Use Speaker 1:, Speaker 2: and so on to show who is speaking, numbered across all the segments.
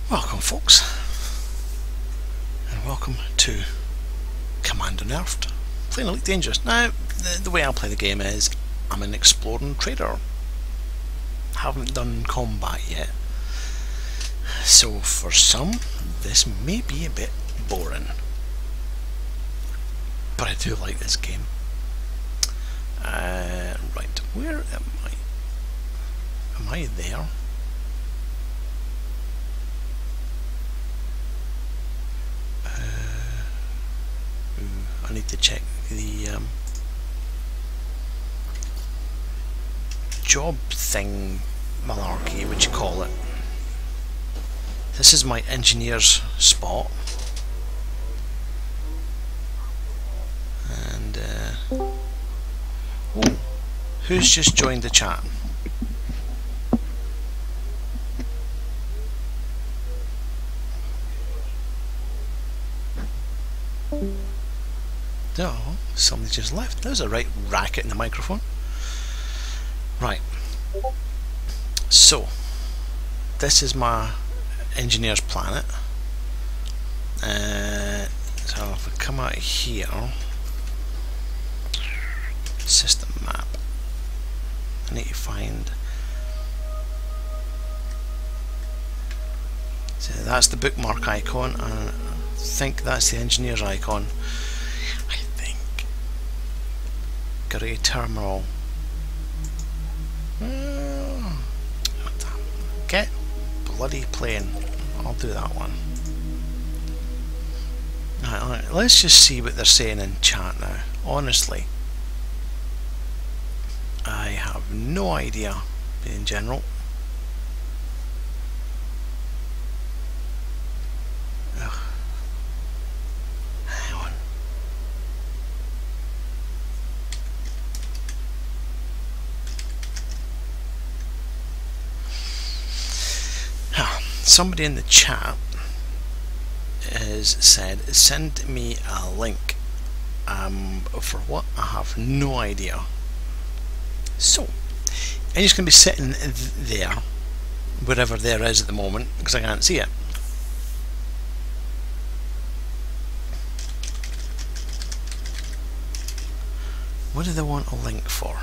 Speaker 1: Welcome folks, and welcome to Command Unearthed, playing Elite Dangerous. Now, the way I play the game is, I'm an exploring trader. Haven't done combat yet, so for some, this may be a bit boring. But I do like this game. Right, where am I? Am I there? I need to check the job thing malarkey, what you call it. This is my engineer's spot, and oh, who's just joined the chat? Oh, somebody just left. There's a right racket in the microphone. Right. So, this is my engineer's planet. So if we come out here, system map. I need to find. So that's the bookmark icon, and I think that's the engineer's icon. Got a terminal. Get bloody plane. I'll do that one. Alright, let's just see what they're saying in chat now. Honestly, I have no idea in general. Somebody in the chat has said, send me a link. For what? I have no idea. So, I'm just going to be sitting there, wherever there is at the moment, because I can't see it. What do they want a link for?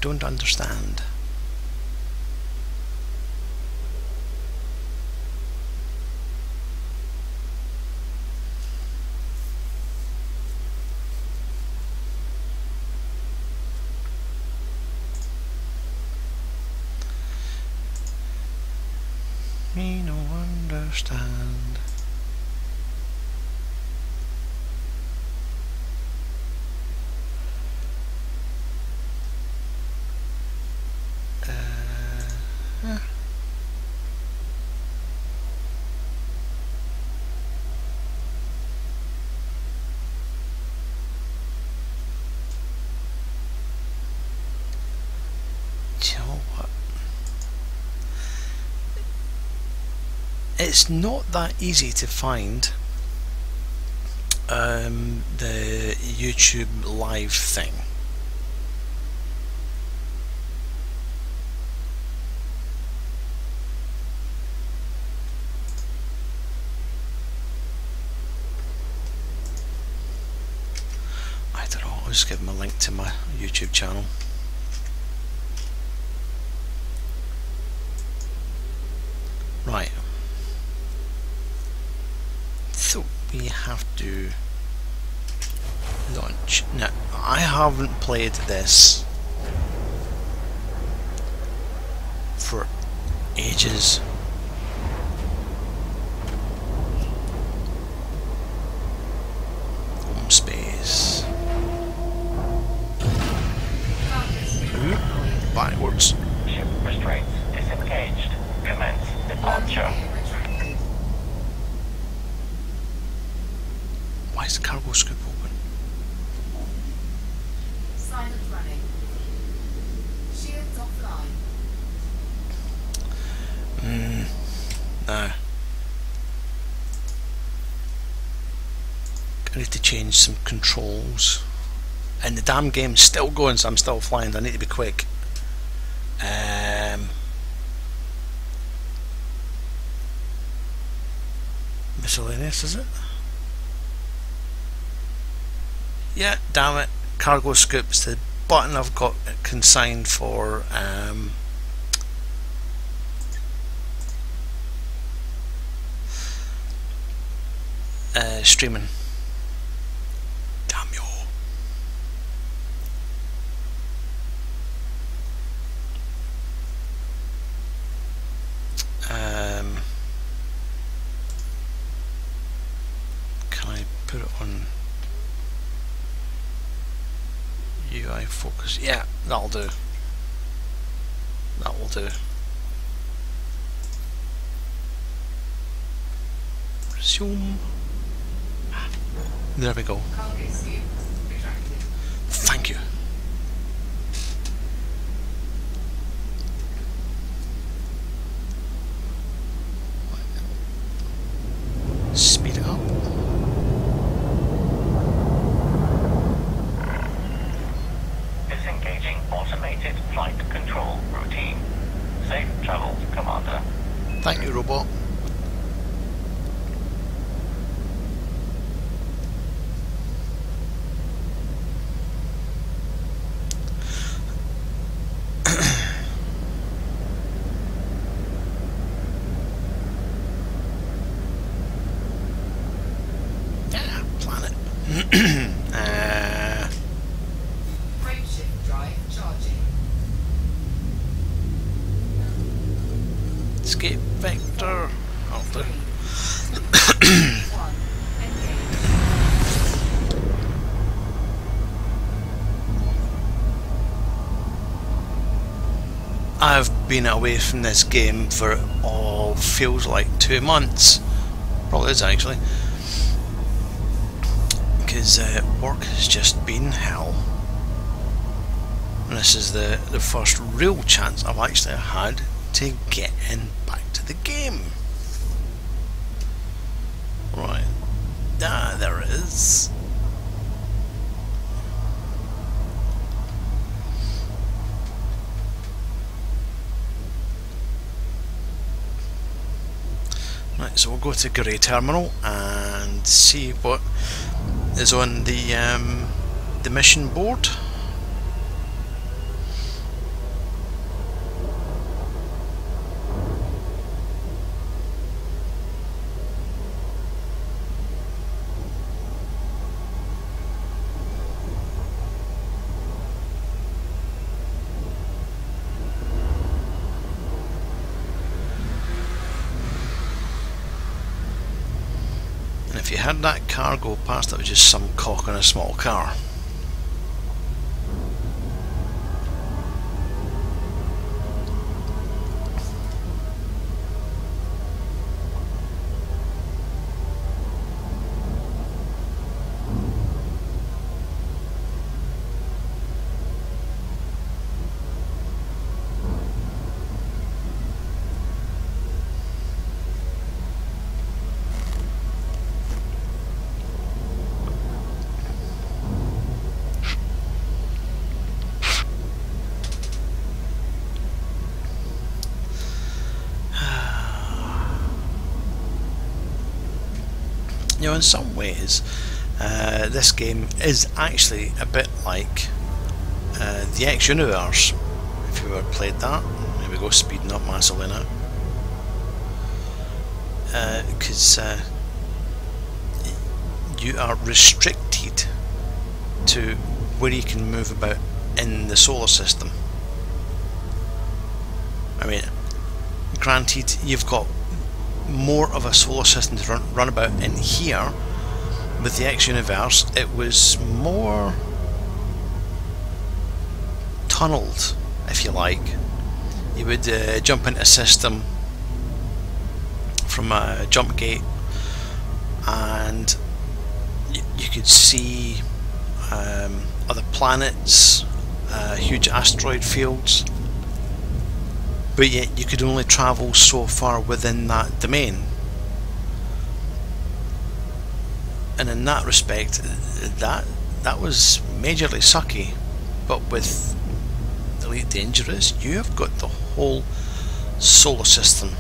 Speaker 1: Don't understand. Me no understand. It's not that easy to find the YouTube live thing. I don't know, I'll just give them a link to my YouTube channel. Right. So we have to launch. Now, I haven't played this for ages. Home space. Ooh, backwards.
Speaker 2: Ship restraints disengaged. Commence departure.
Speaker 1: Why is the cargo scoop open?
Speaker 3: Silent running. Shields offline.
Speaker 1: No. I need to change some controls. And the damn game's still going, so I'm still flying. I need to be quick. miscellaneous, is it? Yeah, damn it. Cargo scoops, the button I've got consigned for streaming. Damn you. Can I put it on UI focus? Yeah, that'll do. That will do. Resume. There we go.
Speaker 3: Cargo scoop retracted.
Speaker 1: Thank you. Speed it up.
Speaker 2: Disengaging automated flight control routine. Safe travels, Commander.
Speaker 1: Thank you, robot.
Speaker 3: Frameshift drive charging.
Speaker 1: Escape vector. I'll do.
Speaker 3: 1. Engage.
Speaker 1: I've been away from this game for feels like 2 months. Probably is actually. Because work has just been hell. And this is the first real chance I've actually had to get in back to the game. Right. Ah, there it is. Right, so we'll go to Grey Terminal and see what is on the mission board. And if you had that cargo pass, that was just some cock in a small car. You know, in some ways, this game is actually a bit like the X Universe. If you ever played that, here we go, speeding up massively now. Because you are restricted to where you can move about in the solar system. I mean, granted, you've got more of a solar system to run about in here. With the X Universe, it was more tunneled, if you like. You would jump into a system from a jump gate, and you could see other planets, huge asteroid fields, but yet you could only travel so far within that domain. And in that respect, that was majorly sucky. But with Elite Dangerous, you have got the whole solar system.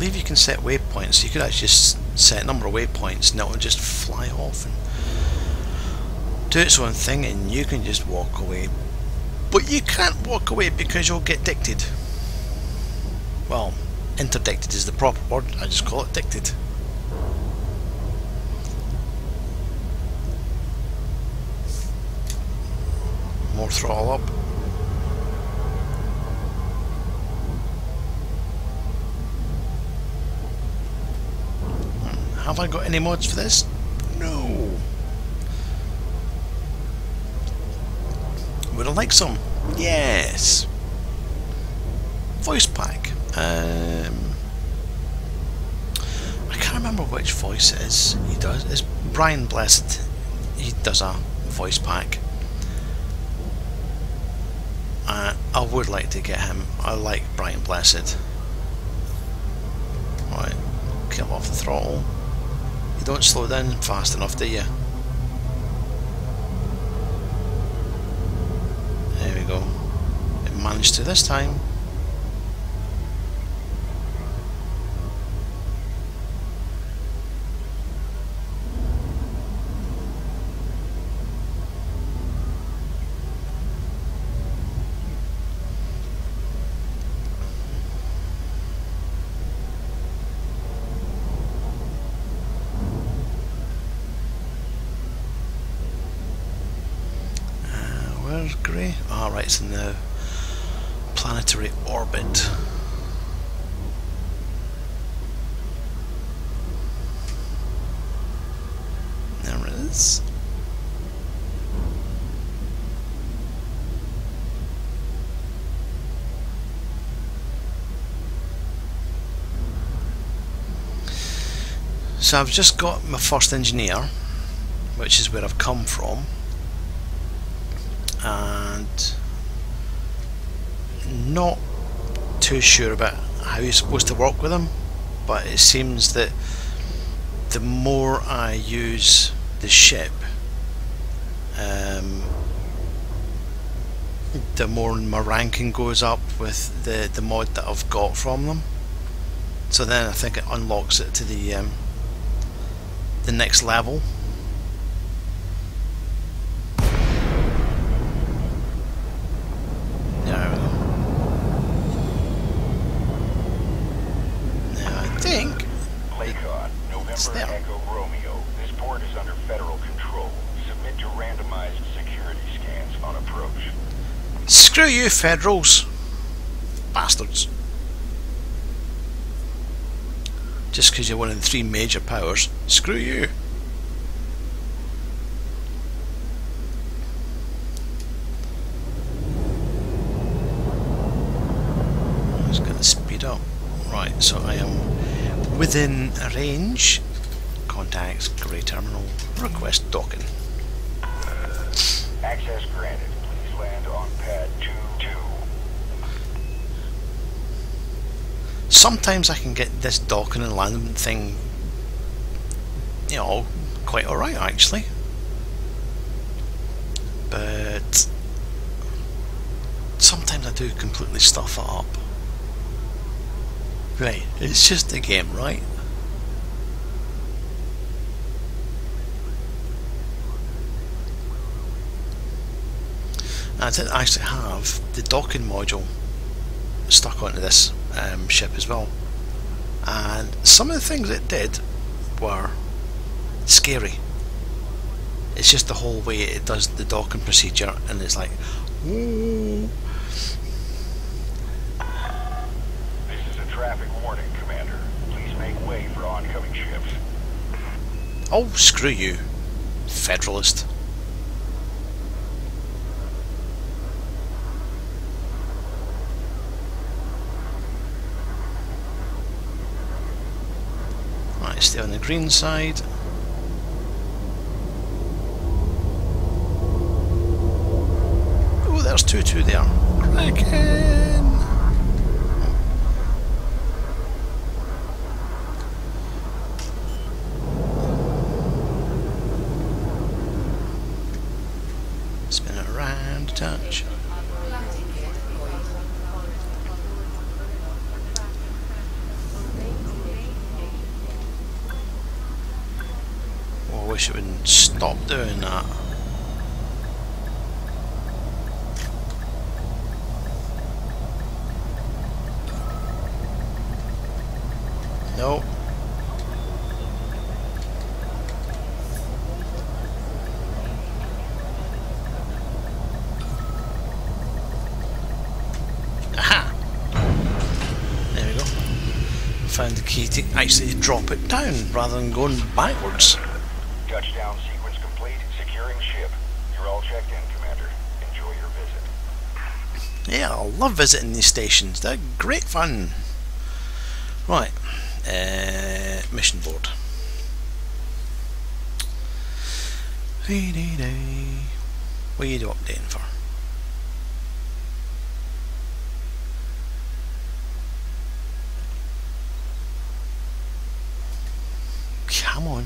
Speaker 1: believe you can set waypoints. You could actually just set a number of waypoints and it will just fly off and do its own thing, and you can just walk away. But you can't walk away because you'll get dicted. Well, interdicted is the proper word, I just call it dicted. More throttle up. Have I got any mods for this? No. Would I like some? Yes. Voice pack. I can't remember which voice it is he does. It's Brian Blessed. He does a voice pack. I would like to get him. I like Brian Blessed. Right, kill off the throttle. You don't slow down fast enough, do you? There we go. It managed to this time. Where's Grey? Ah, right, it's in the planetary orbit. There it is. So I've just got my first engineer, which is where I've come from. And not too sure about how you're supposed to work with them, but it seems that the more I use the ship, the more my ranking goes up with the mod that I've got from them. So then I think it unlocks it to the next level.
Speaker 4: Echo Romeo. This port is under federal control. Submit to randomized security scans on approach.
Speaker 1: Screw you, Federals. Bastards. Just because you're one of the three major powers. Screw you. I'm just going to speed up. Right, so I am within range. Contacts, Grey Terminal, request docking.
Speaker 4: Access granted. Please land on pad 2-2.
Speaker 1: Sometimes I can get this docking and landing thing, you know, quite alright actually. But sometimes I do completely stuff it up. Right, it's just a game, right? I did actually have the docking module stuck onto this ship as well, and some of the things it did were scary. It's just the whole way it does the docking procedure, and it's like, ooh.
Speaker 4: This is a traffic warning, Commander. Please make way for oncoming ships.
Speaker 1: Oh, screw you, Federalist. Right, stay on the green side. Oh, there's 2-2 there. Kraken! Spin it around a touch.
Speaker 3: Landing gear deployed.
Speaker 1: wish it wouldn't stop doing that. Nope. Aha! There we go. Found the key to actually drop it down rather than going backwards.
Speaker 4: Touchdown sequence complete. Securing ship. You're all checked in, Commander. Enjoy your visit.
Speaker 1: Yeah, I love visiting these stations. They're great fun. Right. Mission board. What are you updating for? Come on.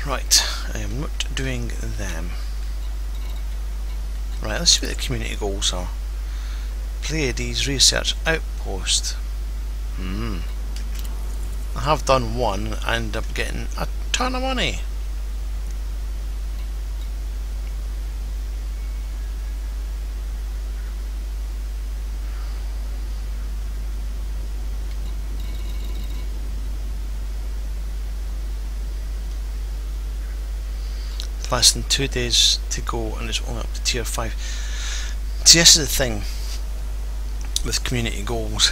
Speaker 1: Right, I am not doing them. Right, let's see what the community goals are. Pleiades Research Outpost. I have done one and I'm getting a ton of money. Less than 2 days to go and it's only up to tier 5. See, this is the thing with community goals.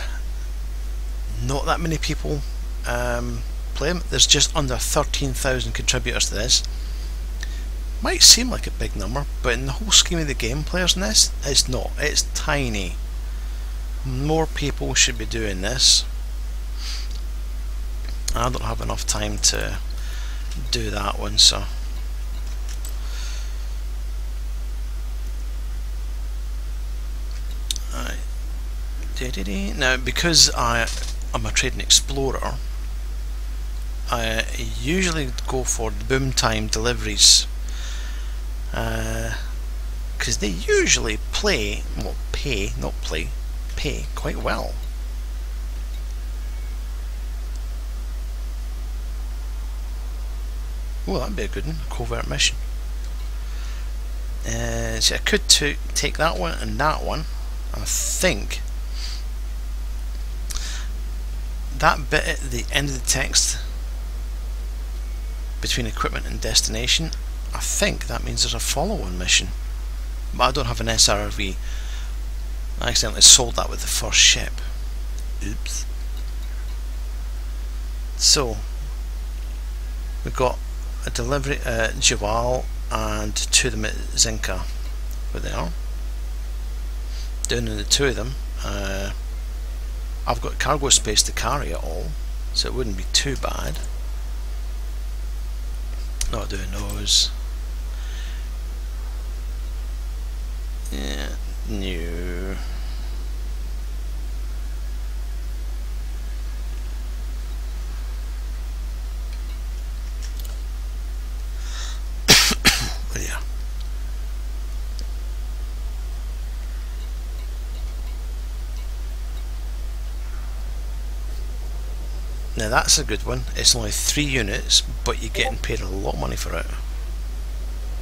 Speaker 1: Not that many people play them. There's just under 13,000 contributors to this. Might seem like a big number, but in the whole scheme of the game players in this, it's not. It's tiny. More people should be doing this. I don't have enough time to do that one, so now, because I'm a trading explorer, I usually go for the boom time deliveries because they usually pay quite well. Oh, that'd be a good one, a covert mission. So I could take that one and that one. I think that bit at the end of the text between equipment and destination, I think that means there's a follow-on mission, but I don't have an SRV. I accidentally sold that with the first ship. Oops. So we've got a delivery at Jawal and 2 of them at Zinka, where they are. Down to the 2 of them, I've got cargo space to carry it all, so it wouldn't be too bad. Not doing those. Yeah, new. Yeah. Now that's a good one. It's only 3 units, but you're getting paid a lot of money for it.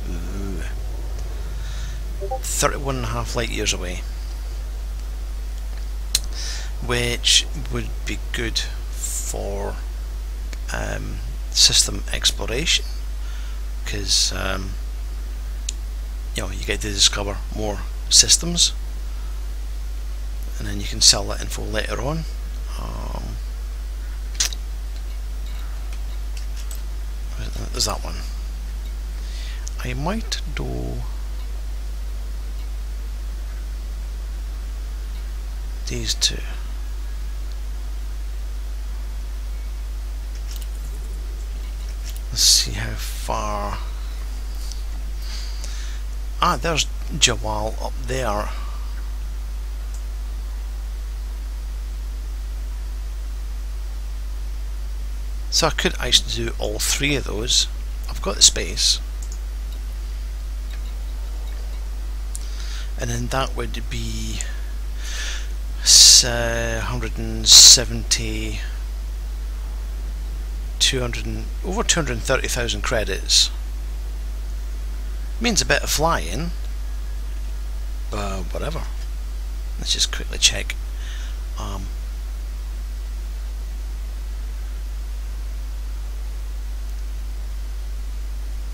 Speaker 1: Ooh. 31.5 light years away, which would be good for system exploration, because you know, you get to discover more systems, and then you can sell that info later on. There's that one. I might do these 2. Let's see how far. There's Jawal up there. So I could actually do all three of those. I've got the space. And then that would be 170, 200, over 230,000 credits. Means a bit of flying, but whatever. Let's just quickly check.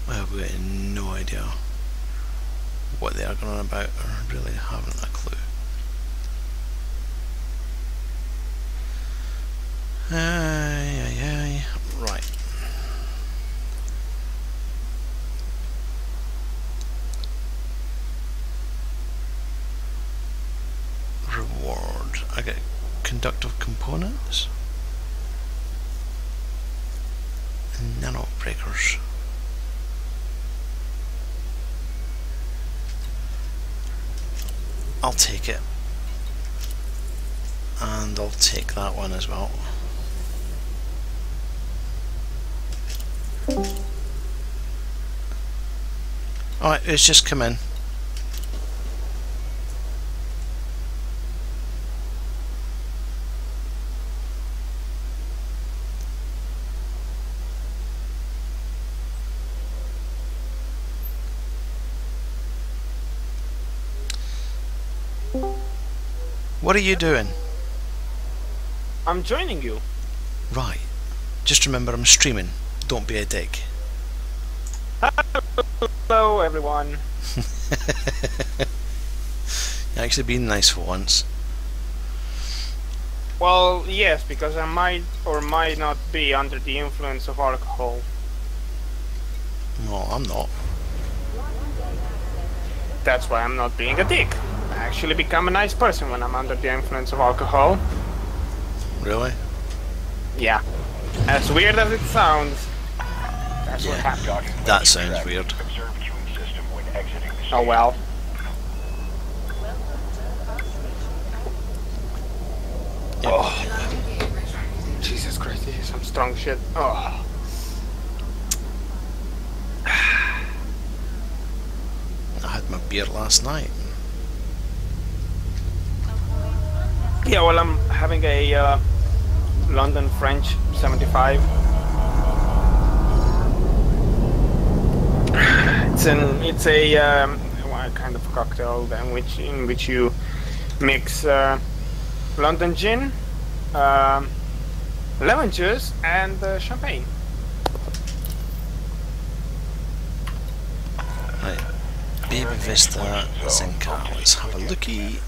Speaker 1: I've got no idea what they are going on about. I really haven't a clue. Right. Reward. I get conductive components. Nano breakers. I'll take it. And I'll take that one as well. Alright, it's just come in. What are you doing?
Speaker 5: I'm joining you.
Speaker 1: Right. Just remember I'm streaming. Don't be a dick.
Speaker 5: Hello, everyone.
Speaker 1: You're actually being nice for once.
Speaker 5: Well, yes, because I might or might not be under the influence of alcohol.
Speaker 1: No, I'm not.
Speaker 5: That's why I'm not being a dick. I actually become a nice person when I'm under the influence of alcohol.
Speaker 1: Really?
Speaker 5: Yeah. As weird as it sounds, that's what
Speaker 1: Yeah.
Speaker 5: happens.
Speaker 1: That sounds weird.
Speaker 4: Observe queuing system when exiting the
Speaker 5: Oh well.
Speaker 3: Landing gear retracted.
Speaker 5: Jesus Christ, this is some strong shit. Oh.
Speaker 1: I had my beer last night.
Speaker 5: Yeah, well, I'm having a London French 75. It's a what kind of cocktail then, in which you mix London gin, lemon juice, and champagne.
Speaker 1: Right. Baby Vista Zinca. Let's have a looky.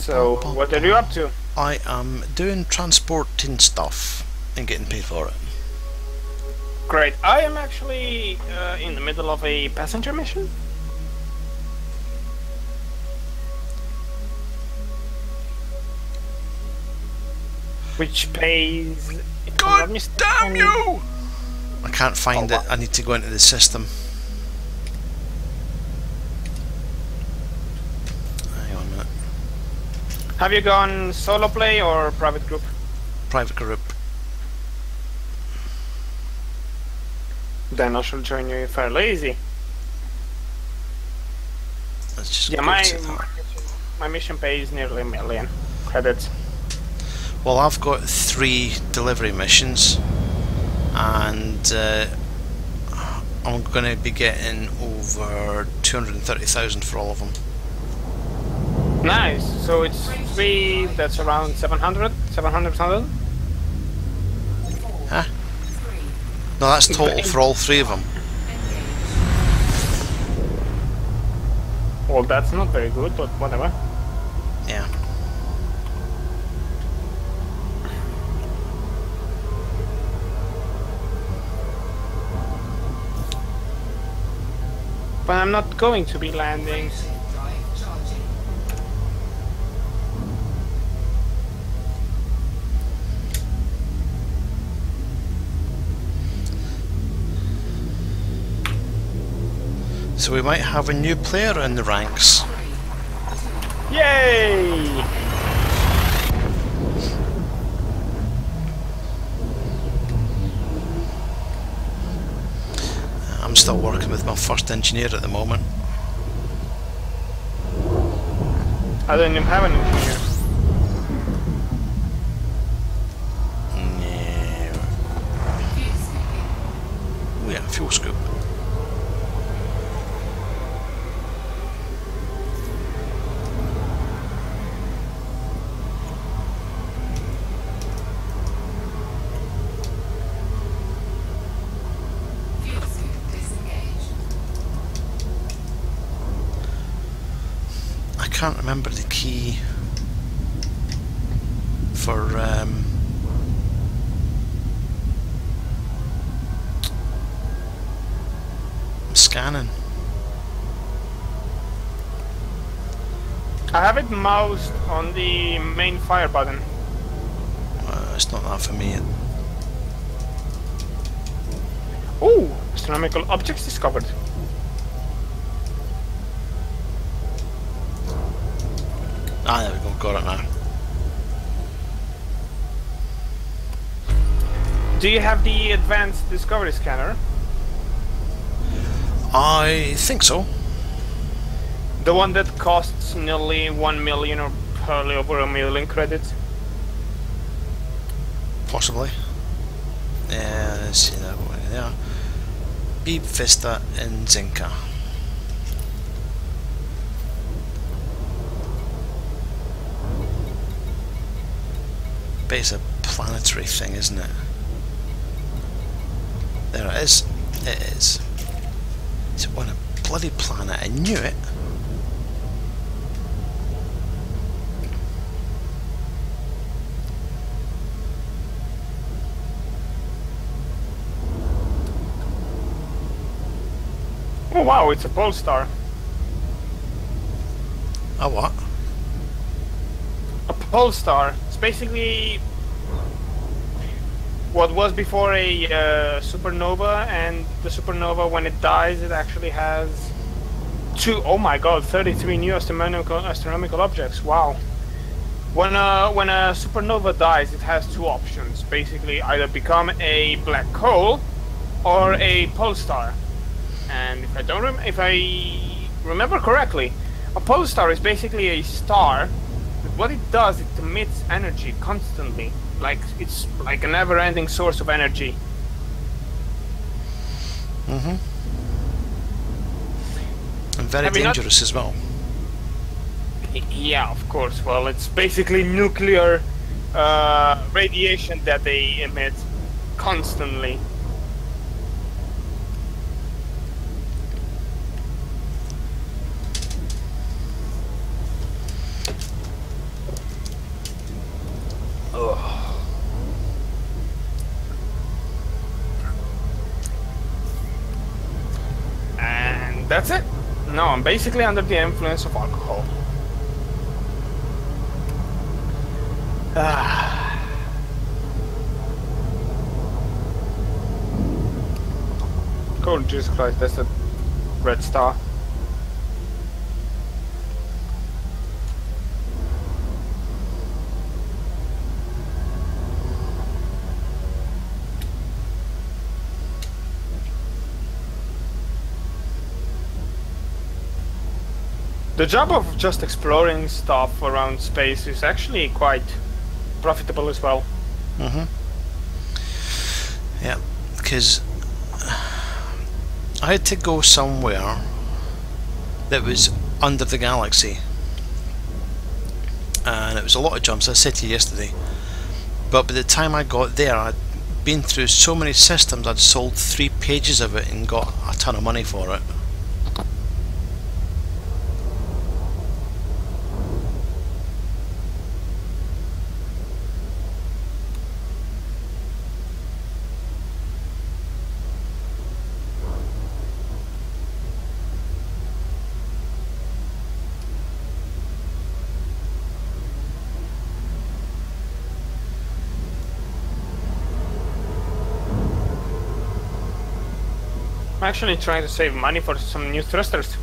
Speaker 5: So, what are you up to?
Speaker 1: I am doing transporting stuff and getting paid for it.
Speaker 5: Great. I am actually in the middle of a passenger mission. Which pays... if I'm not
Speaker 1: God
Speaker 5: mistaken-
Speaker 1: damn you! I can't find it. I need to go into the system. Hang on a minute.
Speaker 5: Have you gone solo play or private group?
Speaker 1: Private group.
Speaker 5: Then I shall join you fairly easy.
Speaker 1: Let's just
Speaker 5: Yeah,
Speaker 1: go to that.
Speaker 5: my mission pays nearly 1 million credits.
Speaker 1: Well, I've got 3 delivery missions, and I'm going to be getting over 230,000 for all of them.
Speaker 5: Nice. So it's 3. That's around 700. 700,000.
Speaker 1: Huh? No, that's total for all 3 of them.
Speaker 5: Well, that's not very good, but whatever.
Speaker 1: Yeah.
Speaker 5: But I'm not going to be landing.
Speaker 3: Shift drive charging.
Speaker 1: So we might have a new player in the ranks.
Speaker 5: Yay!
Speaker 1: still working with my first engineer at the moment.
Speaker 5: I don't even have an engineer.
Speaker 1: Oh yeah, fuel scoop. I can't remember the key for scanning.
Speaker 5: I have it moused on the main fire button.
Speaker 1: It's not that for me.
Speaker 5: Ooh, astronomical objects discovered.
Speaker 1: Ah, there we go, got it now.
Speaker 5: Do you have the advanced discovery scanner?
Speaker 1: I think so.
Speaker 5: The one that costs nearly 1 million or probably over 1 million credits?
Speaker 1: Possibly. Yeah, let's see that one there. Beep Vista in Zinka. But it's a planetary thing, isn't it? There it is. It is. It's on a bloody planet. I knew it.
Speaker 5: Oh wow, it's a pole star.
Speaker 1: A what?
Speaker 5: A pole star. It's basically what was before a supernova, and the supernova, when it dies, it actually has oh my god, 33 new astronomical objects. Wow. When a supernova dies, it has two options. Basically, either become a black hole or a pole star. And if I remember correctly, a pole star is basically a star. But what it does, it emits energy constantly. It's like a never-ending source of energy.
Speaker 1: Mm-hmm. And very dangerous as well.
Speaker 5: Yeah, of course. Well, it's basically nuclear radiation that they emit constantly. And that's it. No, I'm basically under the influence of alcohol. Cool, Jesus Christ, that's a red star. The job of just exploring stuff around space is actually quite profitable as well.
Speaker 1: Mm-hmm. Yeah, because I had to go somewhere that was under the galaxy, and it was a lot of jumps, as I said to you yesterday, but by the time I got there I'd been through so many systems, I'd sold 3 pages of it and got a ton of money for it.
Speaker 5: I'm actually trying to save money for some new thrusters.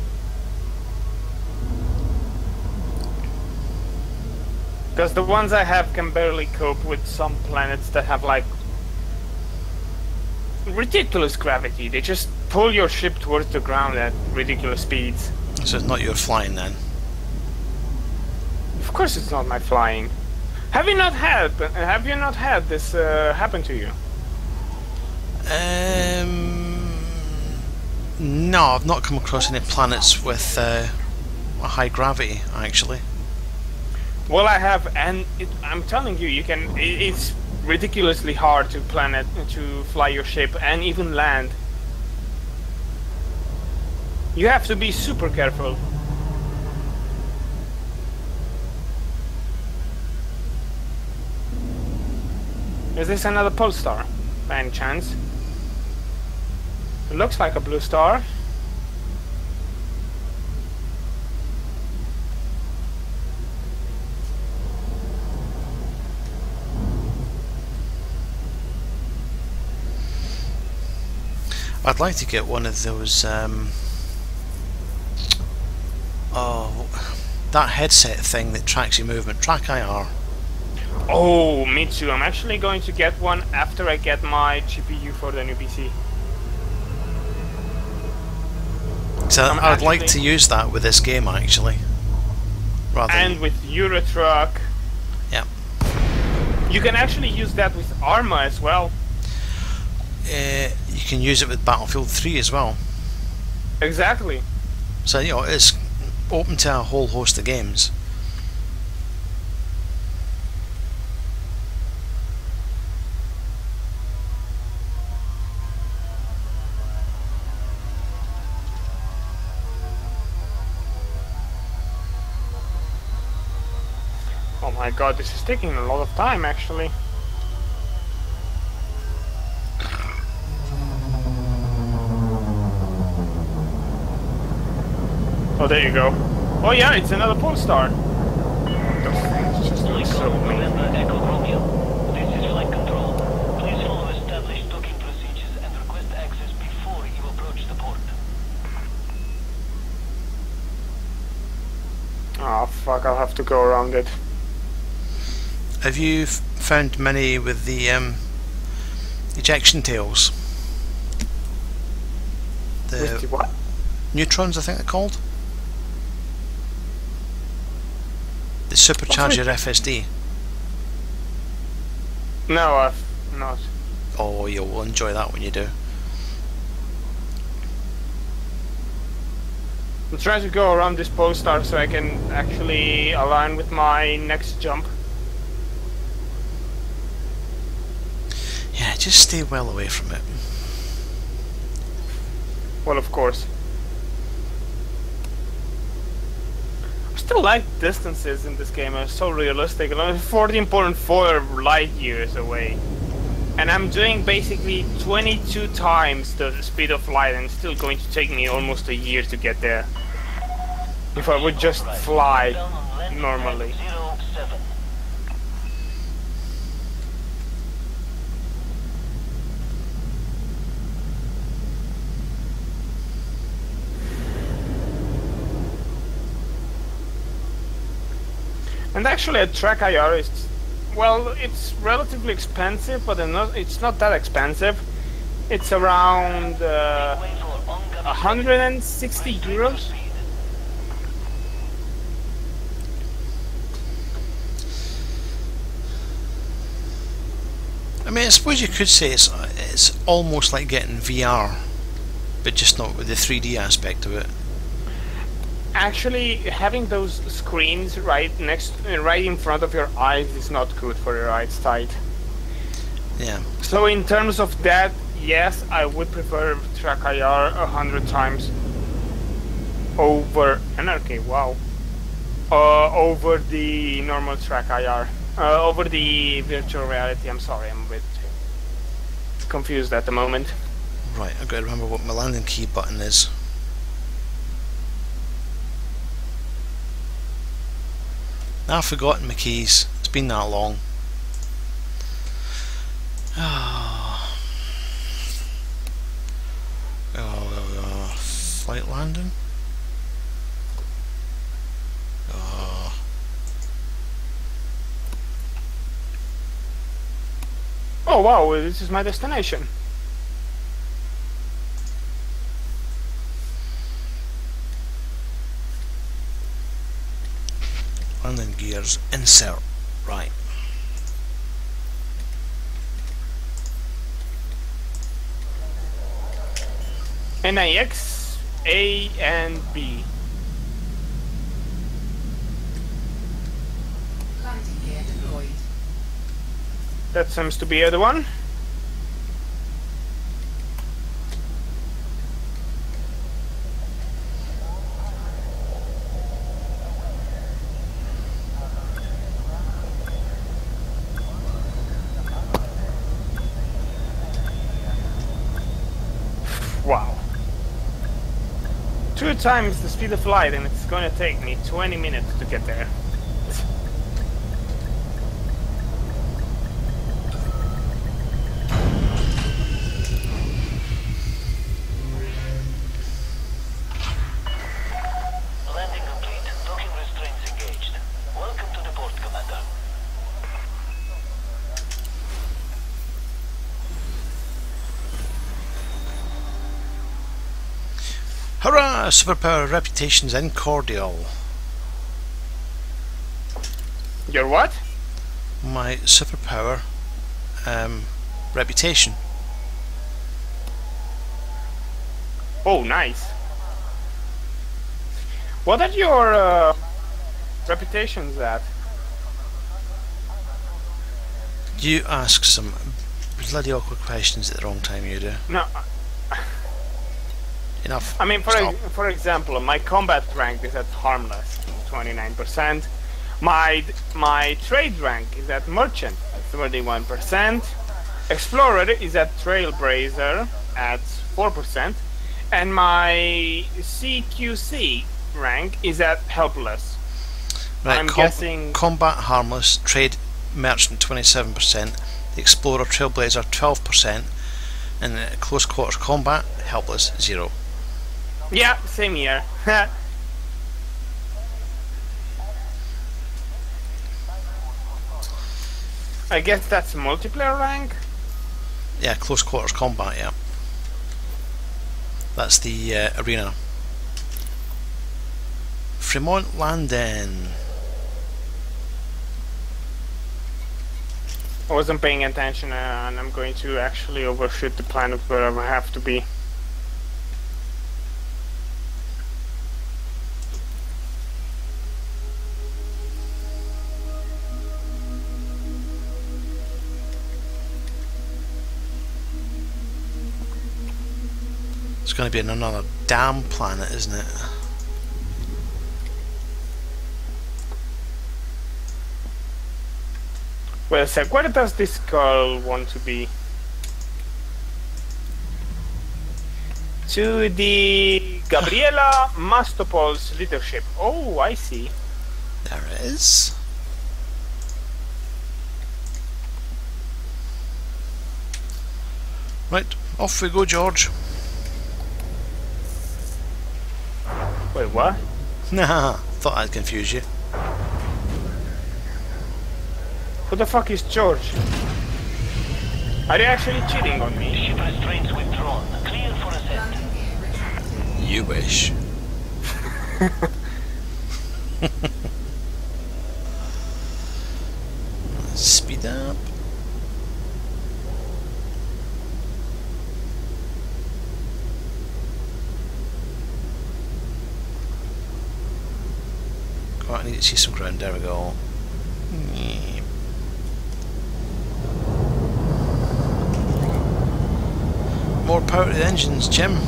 Speaker 5: Because the ones I have can barely cope with some planets that have like ridiculous gravity. They just pull your ship towards the ground at ridiculous speeds.
Speaker 1: So it's not your flying then?
Speaker 5: Of course, it's not my flying. Have you not had this happen to you?
Speaker 1: No, I've not come across any planets with a high gravity, actually.
Speaker 5: Well, I have, and I'm telling you, it's ridiculously hard to fly your ship and even land. You have to be super careful. Is this another pole star, by any chance? It looks like a blue star.
Speaker 1: I'd like to get one of those, that headset thing that tracks your movement, Track IR.
Speaker 5: Oh, me too. I'm actually going to get one after I get my GPU for the new PC.
Speaker 1: So I'd like to use that with this game, actually.
Speaker 5: And with Euro Truck.
Speaker 1: Yeah.
Speaker 5: You can actually use that with Arma as well.
Speaker 1: You can use it with Battlefield 3 as well.
Speaker 5: Exactly.
Speaker 1: So, you know, it's open to a whole host of games.
Speaker 5: Oh my god, this is taking a lot of time actually. Oh, there you go. Oh yeah, it's another pole star. It just looks so amazing.
Speaker 2: Echo Romeo. This is flight control. Please follow established docking procedures and request access before you approach the port.
Speaker 5: Oh fuck, I'll have to go around it.
Speaker 1: Have you found many with the ejection tails?
Speaker 5: With the what?
Speaker 1: Neutrons, I think they're called. The supercharger FSD.
Speaker 5: No, I've not.
Speaker 1: Oh, you'll enjoy that when you do.
Speaker 5: I'm trying to go around this pole star so I can actually align with my next jump.
Speaker 1: Yeah, just stay well away from it.
Speaker 5: Well, of course. I still like distances in this game. It's so realistic. I'm 14.4 light years away. And I'm doing basically 22 times the speed of light, and it's still going to take me almost a year to get there. If I would just fly normally.
Speaker 2: 07.
Speaker 5: And actually a track IR is, well, it's relatively expensive, but it's not that expensive. It's around 160 euros.
Speaker 1: I mean, I suppose you could say it's almost like getting VR, but just not with the 3D aspect of it.
Speaker 5: Actually, having those screens right in front of your eyes is not good for your eyesight.
Speaker 1: Yeah.
Speaker 5: So in terms of that, yes, I would prefer track IR 100 times over NRK. Wow. Over the normal track IR. Over the virtual reality. I'm sorry, I'm a bit confused at the moment.
Speaker 1: Right, I've got to remember what my landing key button is. Now I've forgotten my keys. It's been that long. Flight landing.
Speaker 5: Oh wow, this is my destination.
Speaker 1: gears, insert. Right.
Speaker 5: NIX, A and B.
Speaker 3: Landing gear deployed.
Speaker 5: That seems to be the other one. Wow. 2 times the speed of light, and it's going to take me 20 minutes to get there.
Speaker 2: Landing complete. Docking restraints engaged. Welcome to the port, Commander.
Speaker 1: Hurrah! Superpower reputation's incordial.
Speaker 5: Your what?
Speaker 1: My superpower reputation.
Speaker 5: Oh, nice. What are your reputations at?
Speaker 1: You ask some bloody awkward questions at the wrong time, you do.
Speaker 5: No,
Speaker 1: Enough.
Speaker 5: I mean,
Speaker 1: Stop.
Speaker 5: for example, my combat rank is at harmless, 29%. My trade rank is at merchant, at 31%. Explorer is at trailblazer at 4%, and my CQC rank is at helpless.
Speaker 1: Right,
Speaker 5: I'm guessing.
Speaker 1: combat harmless, trade merchant 27%, the explorer trailblazer 12%, and the close quarters combat helpless 0.
Speaker 5: Yeah, same here. I guess that's multiplayer rank.
Speaker 1: Yeah, close quarters combat. Yeah, that's the arena. Fremont Landing.
Speaker 5: I wasn't paying attention, and I'm going to actually overshoot the planet wherever I have to be.
Speaker 1: It's going to be another damn planet, isn't it?
Speaker 5: Wait a sec, where does this girl want to be? To the Gabriela Mastopol's leadership. Oh, I see.
Speaker 1: There it is. Right, off we go, George.
Speaker 5: Wait, what?
Speaker 1: Nah, thought I'd confuse you.
Speaker 5: Who the fuck is George? Are you actually cheating on me?
Speaker 2: Ship restraints withdrawn. Clear for ascent.
Speaker 3: Landing gear retracted.
Speaker 1: You wish. Speed up. Oh, I need to see some ground. There we go. Yeah. More power to the engines, Jim.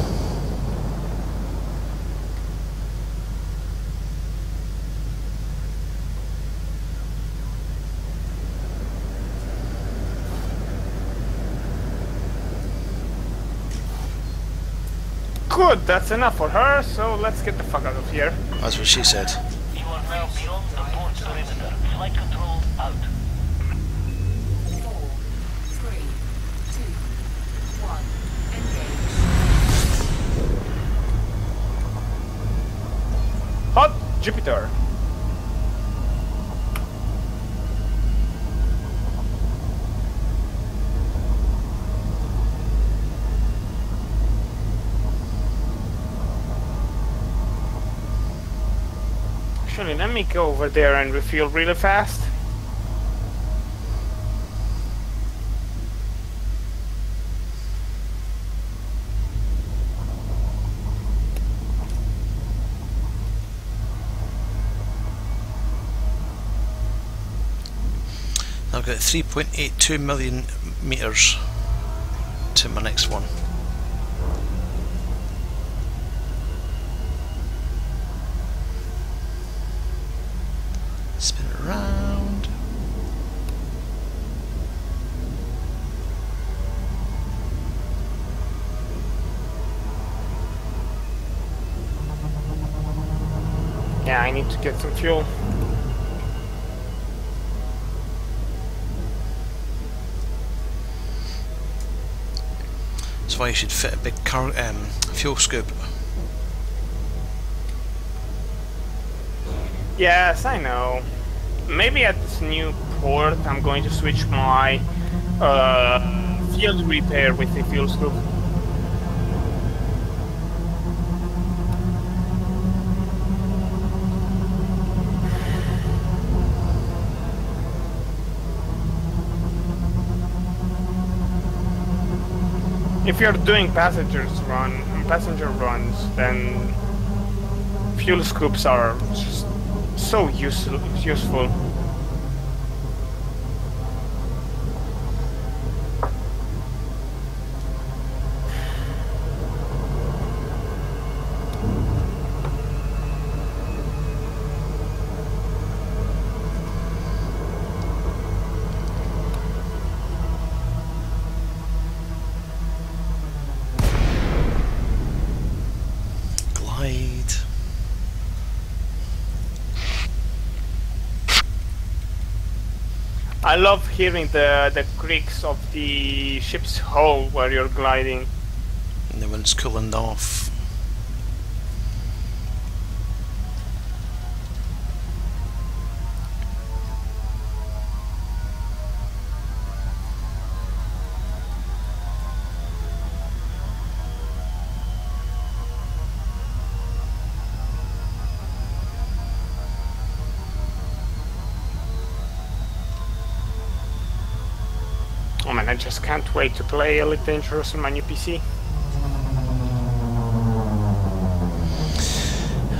Speaker 5: Good, that's enough for her, so let's get the fuck out of here.
Speaker 1: That's what she said.
Speaker 2: You are now beyond the port perimeter. Flight control out.
Speaker 3: 4, 3, 2, 1. Engage.
Speaker 5: Hot Jupiter. Actually, let me go over there and refuel really fast.
Speaker 1: I've got 3.82 million meters to my next one. Spin it around.
Speaker 5: Yeah, I need to get some fuel.
Speaker 1: That's why you should fit a big fuel scoop.
Speaker 5: Yes, I know. Maybe at this new port I'm going to switch my field repair with the fuel scoop. If you're doing passenger runs, then fuel scoops are just so useful. I love hearing the creaks of the ship's hull while you're gliding.
Speaker 1: And then when it's cooling off.
Speaker 5: Oh man, I just can't wait to play Elite Dangerous on my new PC.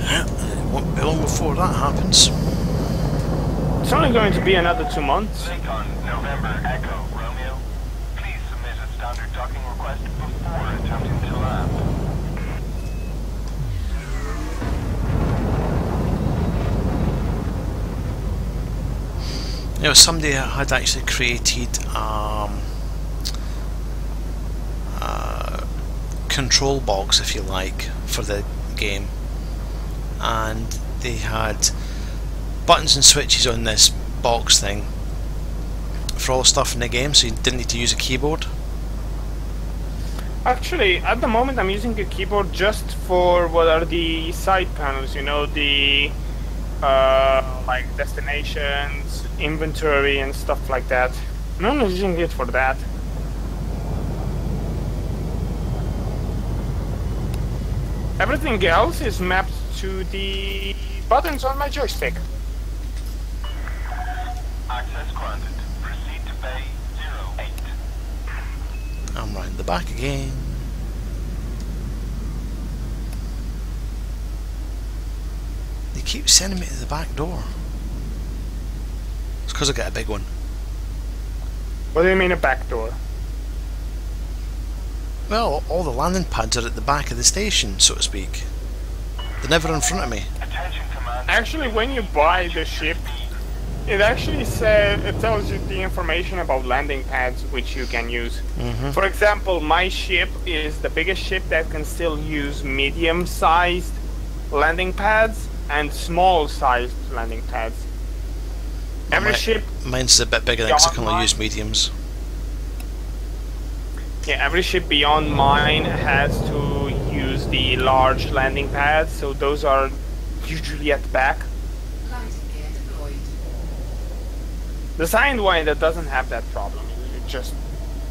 Speaker 1: It won't be long before that happens.
Speaker 5: It's only going to be another 2 months.
Speaker 4: Lincoln, November, Echo, Romeo. Please submit a standard docking request before attempting to land.
Speaker 1: You know, somebody had actually created control box, if you like, for the game, and they had buttons and switches on this box thing for all the stuff in the game, so you didn't need to use a keyboard.
Speaker 5: Actually, at the moment I'm using a keyboard just for what are the side panels, you know, the like destinations, inventory and stuff like that. I'm not using it for that. Everything else is mapped to the buttons on my joystick.
Speaker 4: Access granted. Proceed to Bay 08.
Speaker 1: I'm round the back again. They keep sending me to the back door. It's because I got a big one.
Speaker 5: What do you mean a back door?
Speaker 1: Well, all the landing pads are at the back of the station, so to speak. They're never in front of me.
Speaker 4: Attention command.
Speaker 5: Actually, when you buy the ship, it actually tells you the information about landing pads which you can use. For example, my ship is the biggest ship that can still use medium-sized landing pads and small-sized landing pads. Every ship...
Speaker 1: Mine's a bit bigger because I can only use mediums.
Speaker 5: Yeah, every ship beyond mine has to use the large landing pads, so those are usually at the back.
Speaker 3: Landing gear deployed.
Speaker 5: The Sidewinder doesn't have that problem. It just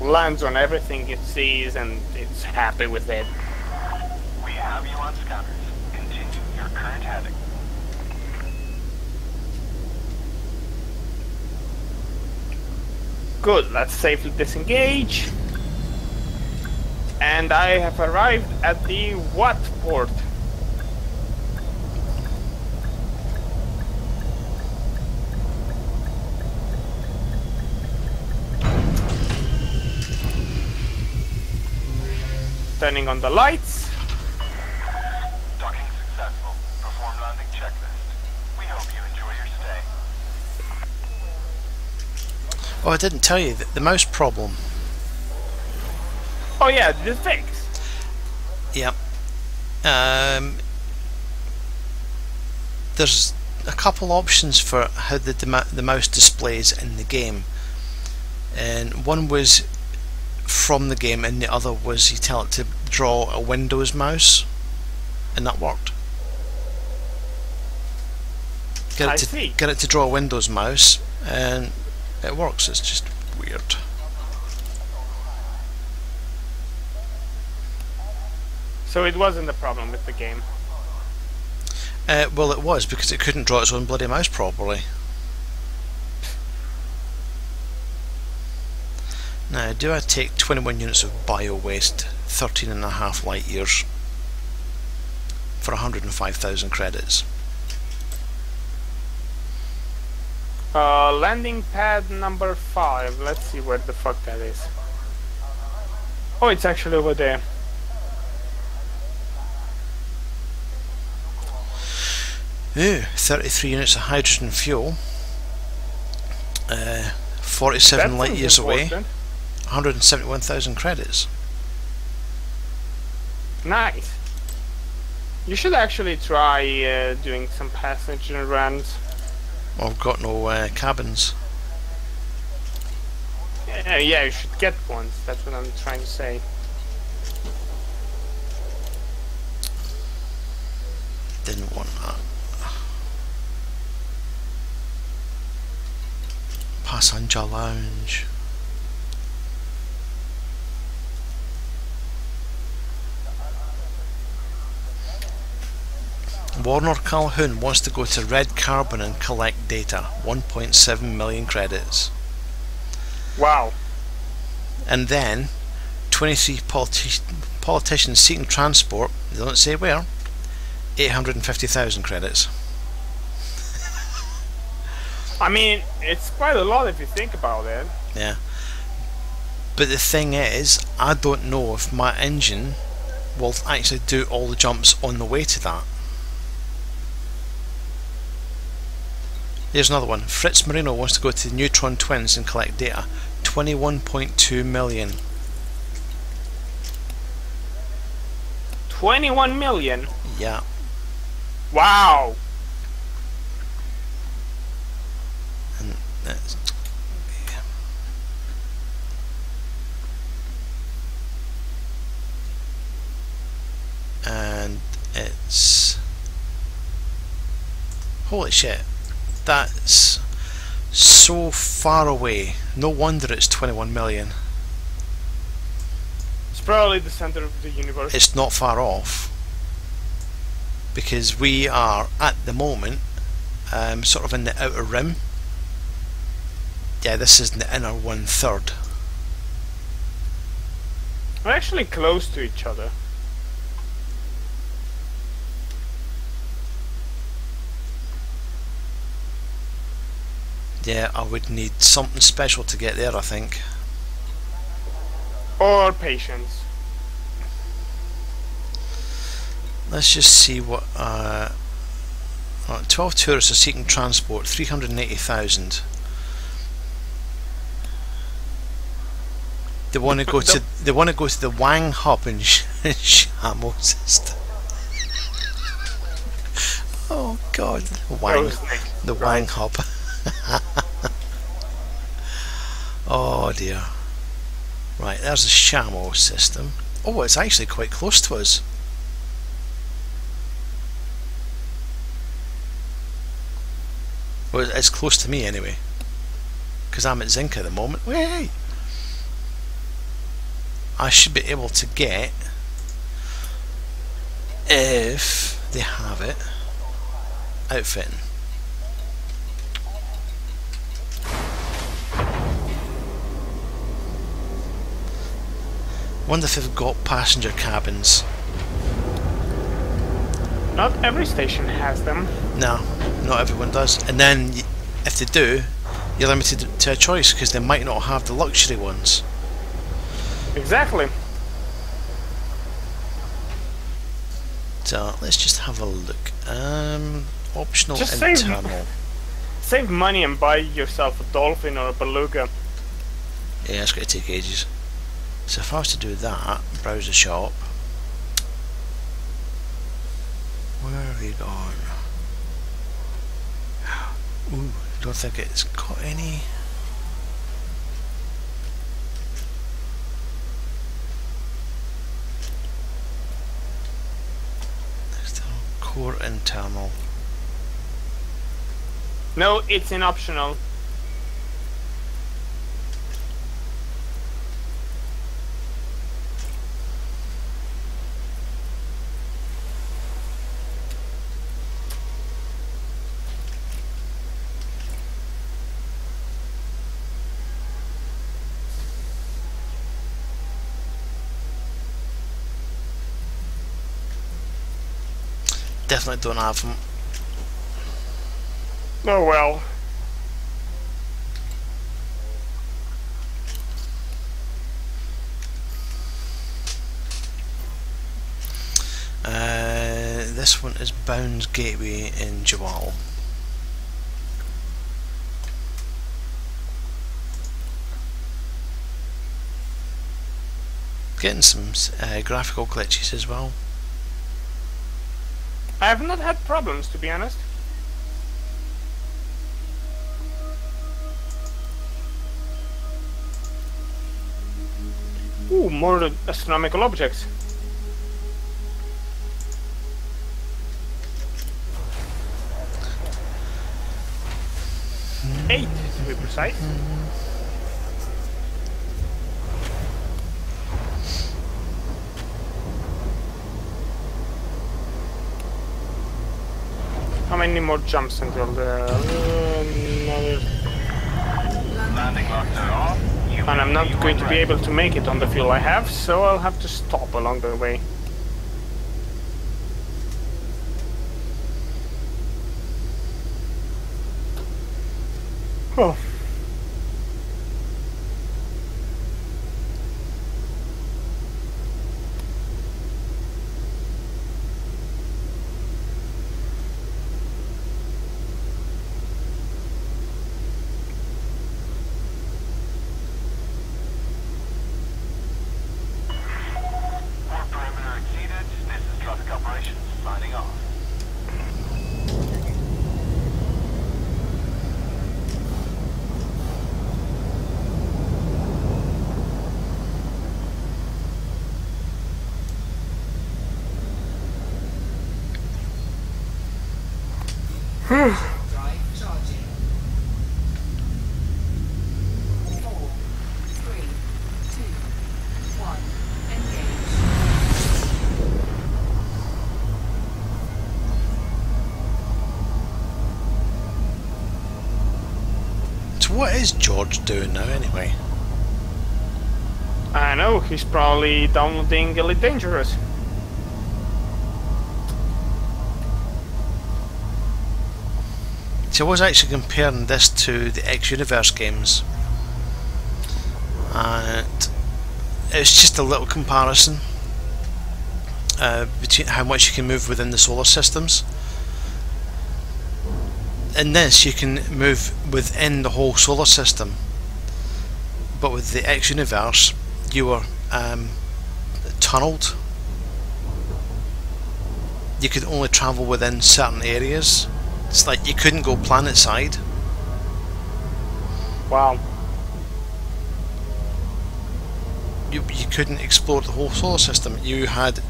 Speaker 5: lands on everything it sees and it's happy with it.
Speaker 4: We have you on scanners. Continue your current heading.
Speaker 5: Good, let's safely disengage. And I have arrived at the what port? Turning on the lights.
Speaker 4: Docking successful. Perform landing checklist. We hope you enjoy your stay.
Speaker 1: Oh, I didn't tell you that the mouse problem.
Speaker 5: Oh yeah, the fix.
Speaker 1: Yep. There's a couple options for how the mouse displays in the game, and one was from the game, and the other was you tell it to draw a Windows mouse, and that worked. Get it to draw a Windows mouse, and it works. It's just weird.
Speaker 5: So it wasn't a problem with the game.
Speaker 1: Well, it was, because it couldn't draw its own bloody mouse properly. Now, do I take 21 units of bio waste, 13.5 light years, for 105,000 credits?
Speaker 5: Landing pad number 5. Let's see where the fuck that is. Oh, it's actually over there.
Speaker 1: Ooh, 33 units of hydrogen fuel, 47 light years away, 171,000 credits.
Speaker 5: Nice. You should actually try doing some passenger runs.
Speaker 1: I've got no cabins.
Speaker 5: Yeah, you should get ones. That's what I'm trying to say.
Speaker 1: Didn't want that. Passenger lounge. Warner Calhoun wants to go to Red Carbon and collect data. 1.7 million credits.
Speaker 5: Wow.
Speaker 1: And then 23 politicians seeking transport, they don't say where, 850,000 credits.
Speaker 5: I mean, it's quite a lot if you think about it.
Speaker 1: Yeah. But the thing is, I don't know if my engine will actually do all the jumps on the way to that. Here's another one. Fritz Marino wants to go to the Neutron Twins and collect data. 21.2 million.
Speaker 5: 21 million?
Speaker 1: Yeah.
Speaker 5: Wow!
Speaker 1: And that's... And it's... Holy shit. That's so far away. No wonder it's 21 million.
Speaker 5: It's probably the center of the universe.
Speaker 1: It's not far off, because we are at the moment sort of in the outer rim. Yeah, this is in the inner 1/3.
Speaker 5: We're actually close to each other.
Speaker 1: Yeah, I would need something special to get there, I think.
Speaker 5: Or patience.
Speaker 1: Let's just see what 12 tourists are seeking transport, 380,000. They want to go to the Wang hub in Shamo system. Oh god, the Wang hub. Oh dear. Right, there's the Shamo system. Oh, it's actually quite close to us. Well, it's close to me anyway, because I'm at Zinc at the moment. Wait, I should be able to get, if they have it, outfitting. Wonder if they've got passenger cabins.
Speaker 5: Not every station has them.
Speaker 1: No, not everyone does. And then, if they do, you're limited to a choice because they might not have the luxury ones.
Speaker 5: Exactly.
Speaker 1: So let's just have a look. Optional
Speaker 5: Just
Speaker 1: internal.
Speaker 5: Save money and buy yourself a dolphin or a beluga.
Speaker 1: Yeah, it's going to take ages. So if I was to do that, browse the shop. Where have you gone? Ooh, don't think it's got any. External core internal.
Speaker 5: No, it's in optional.
Speaker 1: Definitely don't have them.
Speaker 5: Oh well.
Speaker 1: This one is Bounds Gateway in Jawal. Getting some graphical glitches as well.
Speaker 5: I have not had problems, to be honest. Ooh, more astronomical objects. 8 to be precise. How many more jumps until the
Speaker 4: Landing locked off.
Speaker 5: and I'm not going to be able to make it on the fuel I have, so I'll have to stop along the way. Oh.
Speaker 4: Port perimeter exceeded. This is traffic operations signing off.
Speaker 3: Drive charging. 4, 3, 2, 1. Engage.
Speaker 1: So what is George doing now anyway?
Speaker 5: I know, he's probably downloading Elite Dangerous.
Speaker 1: So I was actually comparing this to the X-Universe games, and it's just a little comparison between how much you can move within the solar systems. In this you can move within the whole solar system, but with the X-Universe you were tunnelled. You could only travel within certain areas. It's like you couldn't go planet side.
Speaker 5: Wow.
Speaker 1: You couldn't explore the whole solar system. You had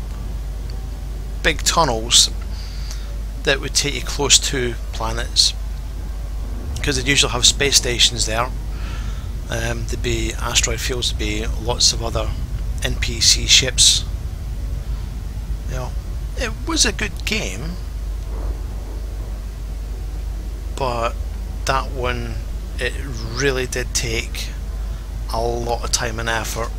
Speaker 1: big tunnels that would take you close to planets, because they usually have space stations there. There'd be asteroid fields, there'd be lots of other NPC ships. You know, it was a good game, but that one, it really did take a lot of time and effort.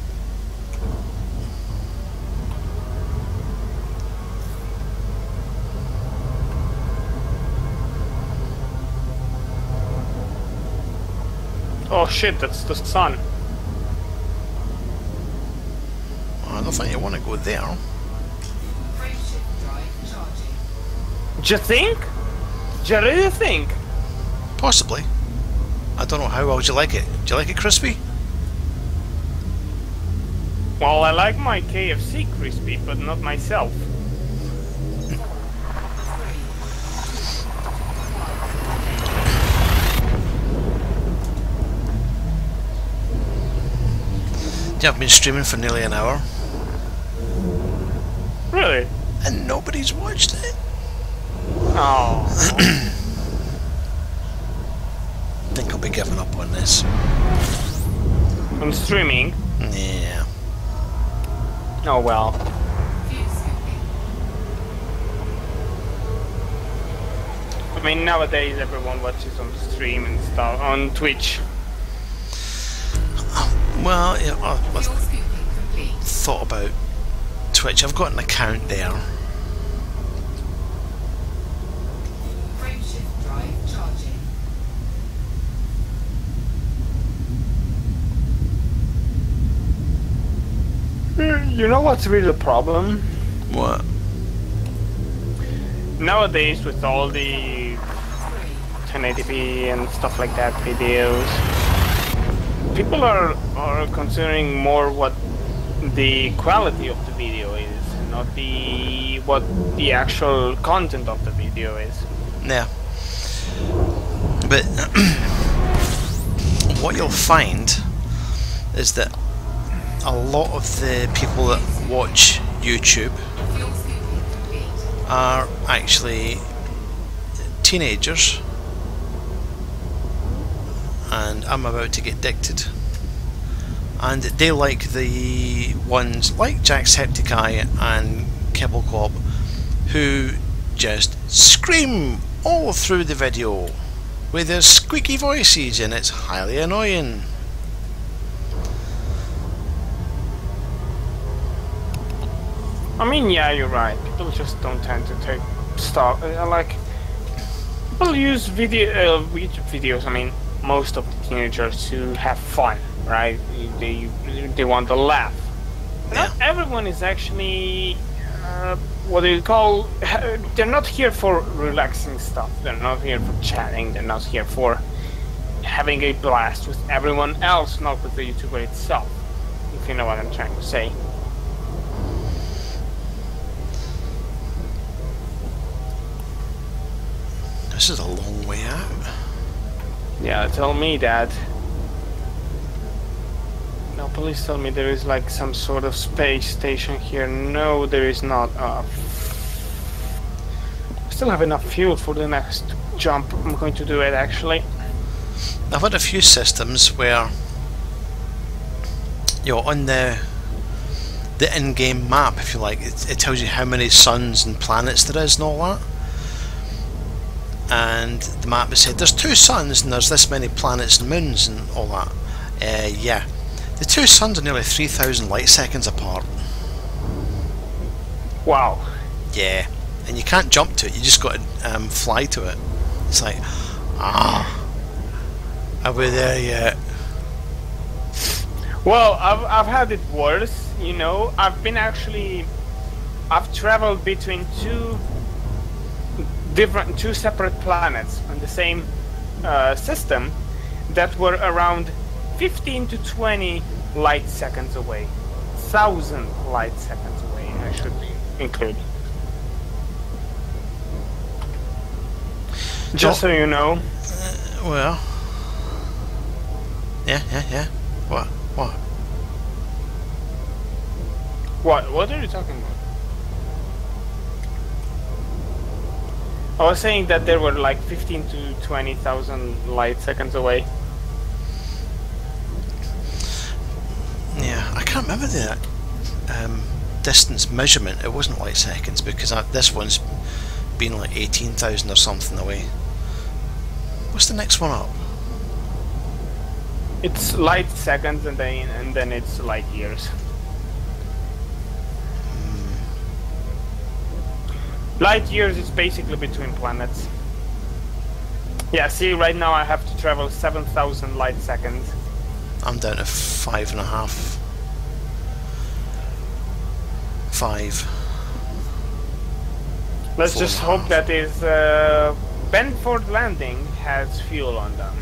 Speaker 5: Oh shit, that's the sun.
Speaker 1: I don't think you want to go there.
Speaker 3: Frameshift drive charging.
Speaker 5: Do you think? Do you really think?
Speaker 1: Possibly. I don't know, how well would you like it? Do you like it crispy?
Speaker 5: Well, I like my KFC crispy, but not myself.
Speaker 1: Yeah, I've been streaming for nearly an hour.
Speaker 5: Really?
Speaker 1: And nobody's watched it.
Speaker 5: Oh.
Speaker 1: I think I'll be giving up on this.
Speaker 5: I'm streaming.
Speaker 1: Yeah.
Speaker 5: Oh well. I mean, nowadays everyone watches on stream and stuff on Twitch.
Speaker 1: Well, yeah, I
Speaker 3: Fuel scooping complete.
Speaker 1: thought about Twitch. I've got an account there.
Speaker 3: Frameshift drive charging.
Speaker 5: You know what's really the problem?
Speaker 1: What?
Speaker 5: Nowadays, with all the 1080p and stuff like that videos, people are considering more what the quality of the video is, not what the actual content of the video is.
Speaker 1: Yeah. But what you'll find is that a lot of the people that watch YouTube
Speaker 3: Fuel scooping complete.
Speaker 1: are actually teenagers, and I'm about to get addicted. And they like the ones like Jacksepticeye and Kibbleclop, who just scream all through the video with their squeaky voices, and it's highly annoying.
Speaker 5: I mean, yeah, you're right. People just don't tend to take stuff. Like, people use YouTube videos. I mean, most of the teenagers to have fun, right? They want to laugh. Not everyone is actually what do you call? They're not here for relaxing stuff. They're not here for chatting. They're not here for having a blast with everyone else, not with the YouTuber itself. If you know what I'm trying to say.
Speaker 1: This is a long way out.
Speaker 5: Yeah, tell me that. No, police tell me there is like some sort of space station here. No, there is not. I still have enough fuel for the next jump. I'm going to do it actually.
Speaker 1: I've had a few systems where you're on the in-game map, if you like. It tells you how many suns and planets there is and all that. And the map has said there's 2 suns and there's this many planets and moons and all that. Yeah, the 2 suns are nearly 3,000 light seconds apart.
Speaker 5: Wow.
Speaker 1: Yeah, and you can't jump to it. You just got to fly to it. It's like, are we there yet?
Speaker 5: Well, I've had it worse. You know, I've traveled between two separate planets on the same system that were around 15 to 20 light seconds away. 1,000 light seconds away, I should include. Just so you know.
Speaker 1: Well. Yeah. What?
Speaker 5: What are you talking about? I was saying that there were like 15 to 20,000 light seconds away.
Speaker 1: Yeah, I can't remember the distance measurement. It wasn't light seconds because this one's been like 18,000 or something away. What's the next one up?
Speaker 5: It's light seconds and then it's light years. Light years is basically between planets. Yeah, see, right now I have to travel 7,000 light seconds.
Speaker 1: I'm down to 5.5. 5.
Speaker 5: Let's
Speaker 1: Four
Speaker 5: just
Speaker 1: and a
Speaker 5: hope
Speaker 1: half.
Speaker 5: that is Benford Landing has fuel on them.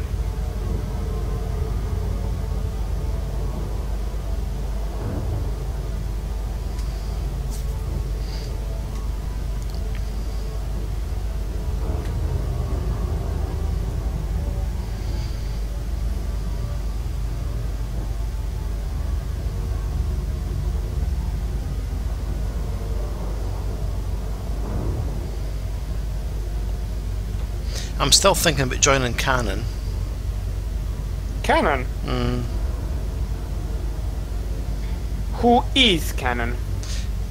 Speaker 1: I'm still thinking about joining Canon.
Speaker 5: Canon? Who is Canon?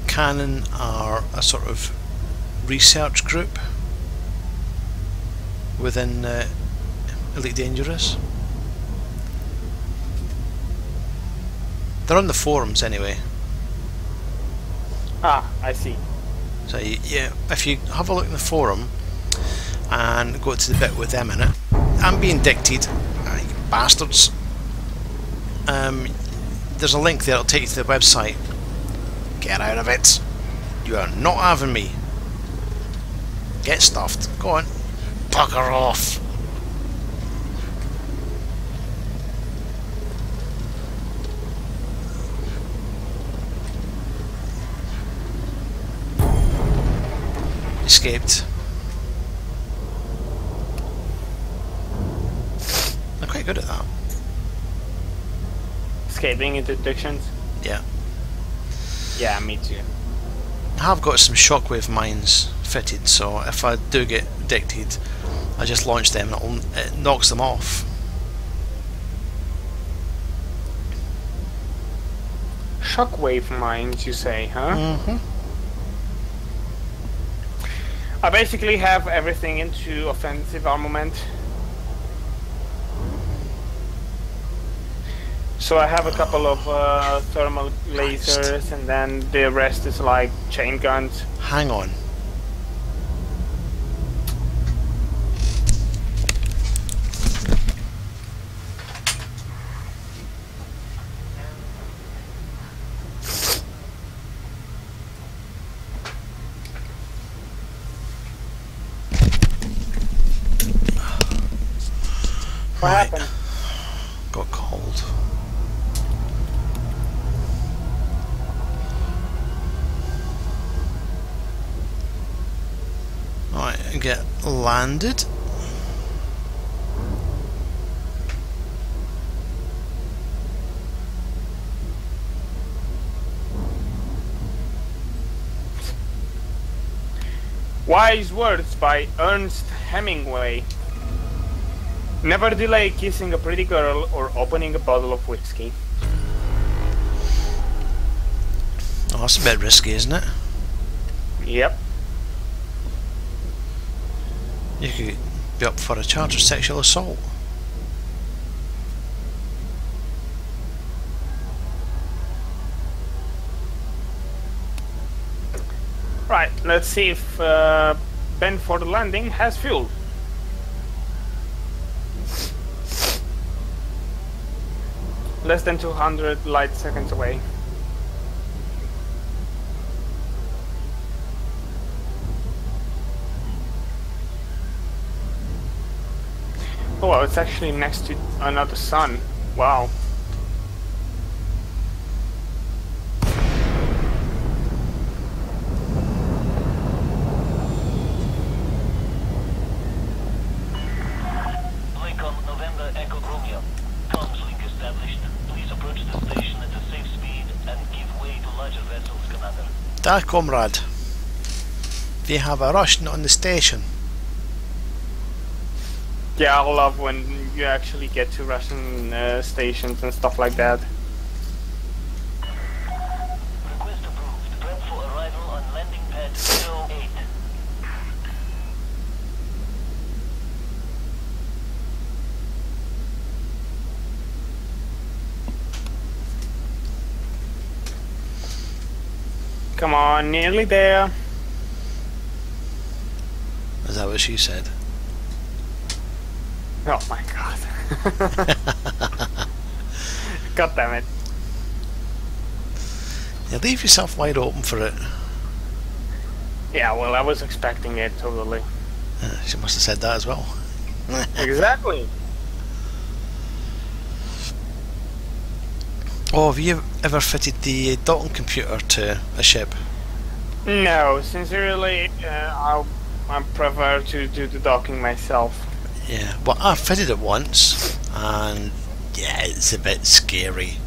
Speaker 1: Canon are a sort of research group within Elite Dangerous. They're on the forums anyway.
Speaker 5: Ah, I see.
Speaker 1: So yeah, if you have a look in the forum and go to the bit with them in it, I'm being dictated, you bastards. There's a link there that'll take you to the website. Get out of it. You are not having me. Get stuffed. Go on. Bugger off. Escaped. I'm quite good at that.
Speaker 5: Escaping interdictions?
Speaker 1: Yeah.
Speaker 5: Yeah, me too.
Speaker 1: I have got some shockwave mines fitted, so if I do get dictated, I just launch them and it knocks them off.
Speaker 5: Shockwave mines, you say, huh?
Speaker 1: Mm-hmm.
Speaker 5: I basically have everything into offensive armament. So I have a couple of thermal lasers, and then the rest is like chain guns.
Speaker 1: Hang on.
Speaker 5: What
Speaker 1: Right.
Speaker 5: happened?
Speaker 1: Got cold. Right, get landed.
Speaker 5: Wise words by Ernest Hemingway. Never delay kissing a pretty girl or opening a bottle of whiskey.
Speaker 1: Oh, that's a bit risky, isn't it?
Speaker 5: Yep.
Speaker 1: You could be up for a charge of sexual assault.
Speaker 5: Right, let's see if Benford Landing has fuel. Less than 200 light seconds away. Oh, well, it's actually next to another sun. Wow.
Speaker 2: Lincoln, November, Echo Romeo. Comms link established. Please approach the station at a safe speed and give way to larger vessels, Commander.
Speaker 1: Da, comrade. We have a Russian on the station.
Speaker 5: Yeah, I love when you actually get to Russian stations and stuff like that.
Speaker 2: Request approved. Prep for arrival on landing pad 08.
Speaker 5: Come on, nearly there.
Speaker 1: Is that what she said?
Speaker 5: Oh my god. God damn it.
Speaker 1: You leave yourself wide open for it.
Speaker 5: Yeah, well, I was expecting it totally.
Speaker 1: She must have said that as well.
Speaker 5: Exactly.
Speaker 1: Oh, have you ever fitted the docking computer to a ship?
Speaker 5: No, sincerely, I prefer to do the docking myself.
Speaker 1: Yeah, well, I fitted it once, and yeah, it's a bit scary.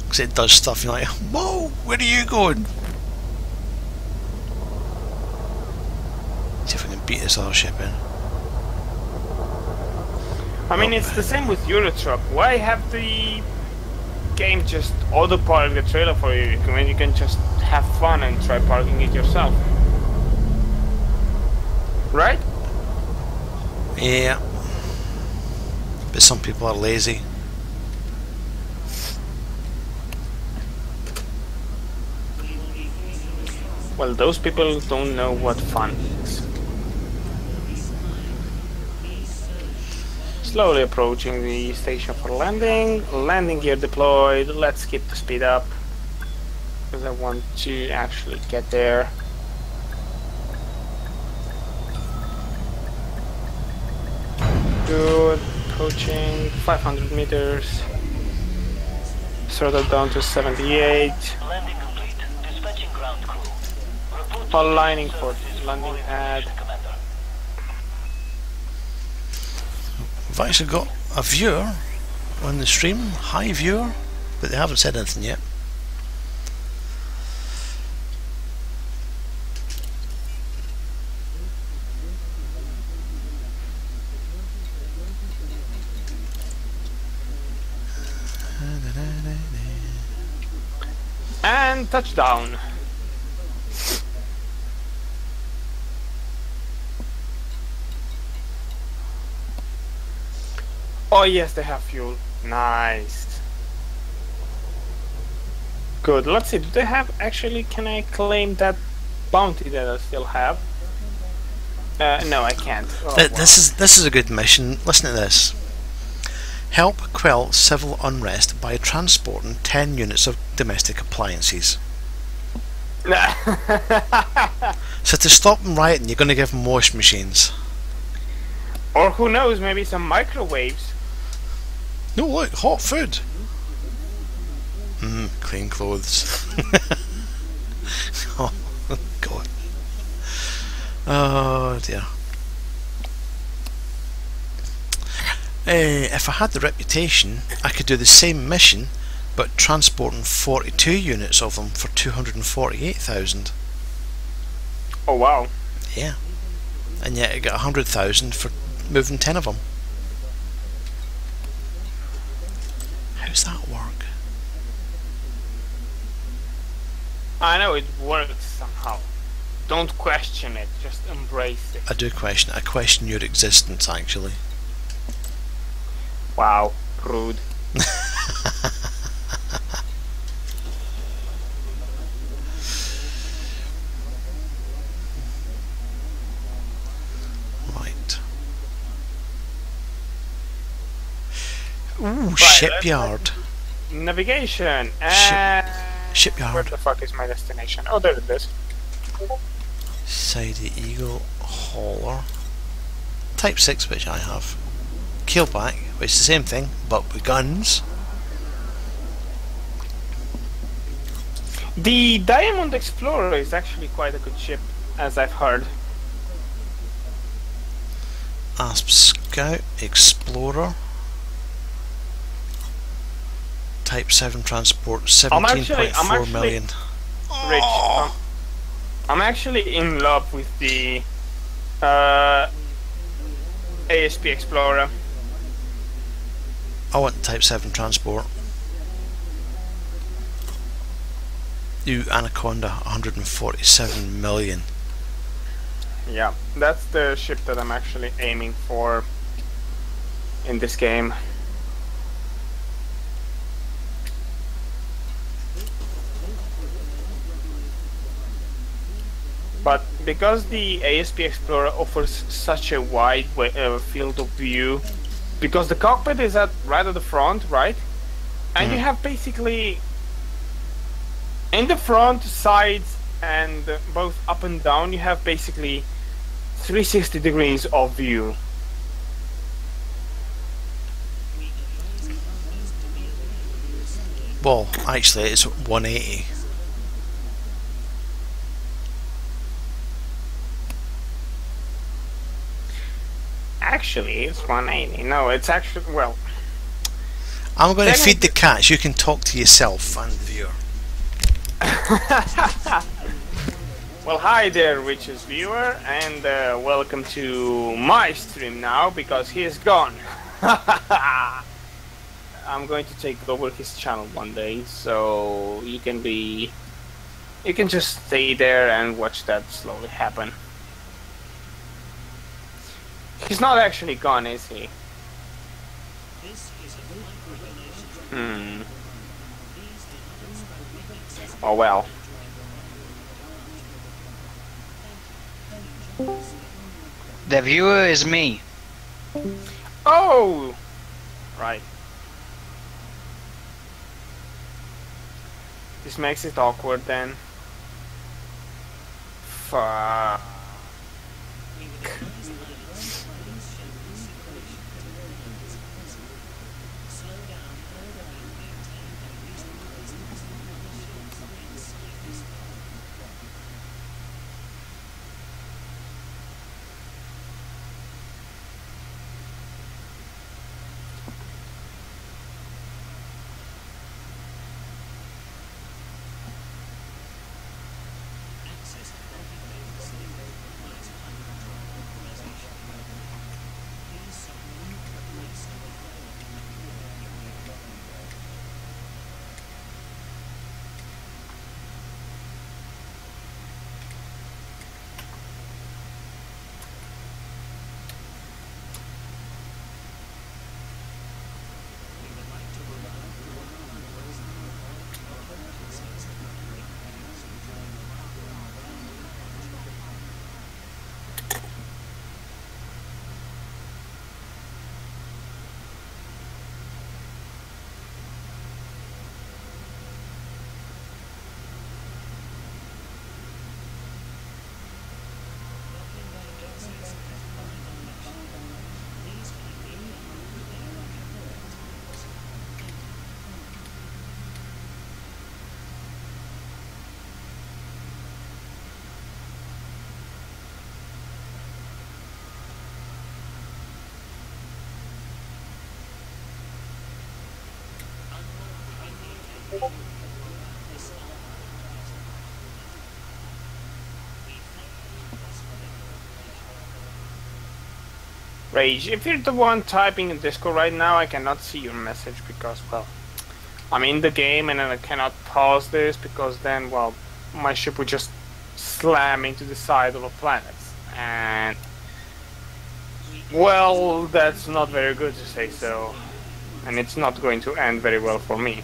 Speaker 1: Because it does stuff, you're like, whoa, where are you going? See if we can beat this other ship in.
Speaker 5: I mean, it's the same with Euro Truck. Why have the game just auto-park the trailer for you when you can just have fun and try parking it yourself? Right?
Speaker 1: Yeah. But some people are lazy.
Speaker 5: Well, those people don't know what fun is. Slowly approaching the station for landing. Landing gear deployed. Let's keep the speed up, because I want to actually get there. Good. Approaching 500 meters. Throttle down to 78.
Speaker 2: Landing complete. Dispatching ground crew. Report to
Speaker 5: Aligning for
Speaker 2: services
Speaker 5: landing
Speaker 2: more
Speaker 5: pad.
Speaker 2: information, Commander.
Speaker 1: We've actually got a viewer on the stream, hi viewer, but they haven't said anything yet.
Speaker 5: And touchdown. Oh yes, they have fuel. Nice. Good. Let's see. Do they have actually? Can I claim that bounty that I still have? No, I can't. Oh,
Speaker 1: This is a good mission. Listen to this. Help quell civil unrest by transporting 10 units of domestic appliances.
Speaker 5: wow.
Speaker 1: So to stop them rioting, you're going to give them washing machines.
Speaker 5: Or who knows? Maybe some microwaves.
Speaker 1: No, look, hot food. Clean clothes. Oh God. Oh dear. If I had the reputation, I could do the same mission, but transporting 42 units of them for 248,000.
Speaker 5: Oh wow.
Speaker 1: Yeah. And yet I got 100,000 for moving 10 of them. How's that work?
Speaker 5: I know it works somehow. Don't question it. Just embrace it.
Speaker 1: I do question. I question your existence, actually.
Speaker 5: Wow. Rude.
Speaker 1: Right. Ooh, shipyard.
Speaker 5: Navigation and
Speaker 1: Shipyard.
Speaker 5: where the fuck is my destination? Oh, there it is.
Speaker 1: Sidey Eagle Hauler. Type 6, which I have. Keelback, which is the same thing, but with guns.
Speaker 5: The Diamond Explorer is actually quite a good ship, as I've heard.
Speaker 1: Asp Scout Explorer. Type 7 transport, 17.4 million.
Speaker 5: Rich. I'm actually in love with the ASP Explorer.
Speaker 1: I want Type 7 transport. Ooh, Anaconda, 147 million.
Speaker 5: Yeah, that's the ship that I'm actually aiming for in this game. But because the ASP Explorer offers such a wide field of view, because the cockpit is right at the front, right? And you have basically in the front, sides, and both up and down, you have basically 360 degrees of view.
Speaker 1: Well, actually, it's 180.
Speaker 5: Actually, it's 180. No, it's actually, well...
Speaker 1: I'm going to feed the cats. You can talk to yourself and the viewer.
Speaker 5: Well, hi there, Rich's viewer, and welcome to my stream now, because he is gone. I'm going to take over his channel one day, so you can just stay there and watch that slowly happen. He's not actually gone, is he? Oh well.
Speaker 6: The viewer is me.
Speaker 5: Oh! Right. This makes it awkward then. Fuck. Rage, if you're the one typing in Discord right now, I cannot see your message because, well, I'm in the game and I cannot pause this because then, well, my ship would just slam into the side of a planet. And, well, that's not very good to say so. And it's not going to end very well for me.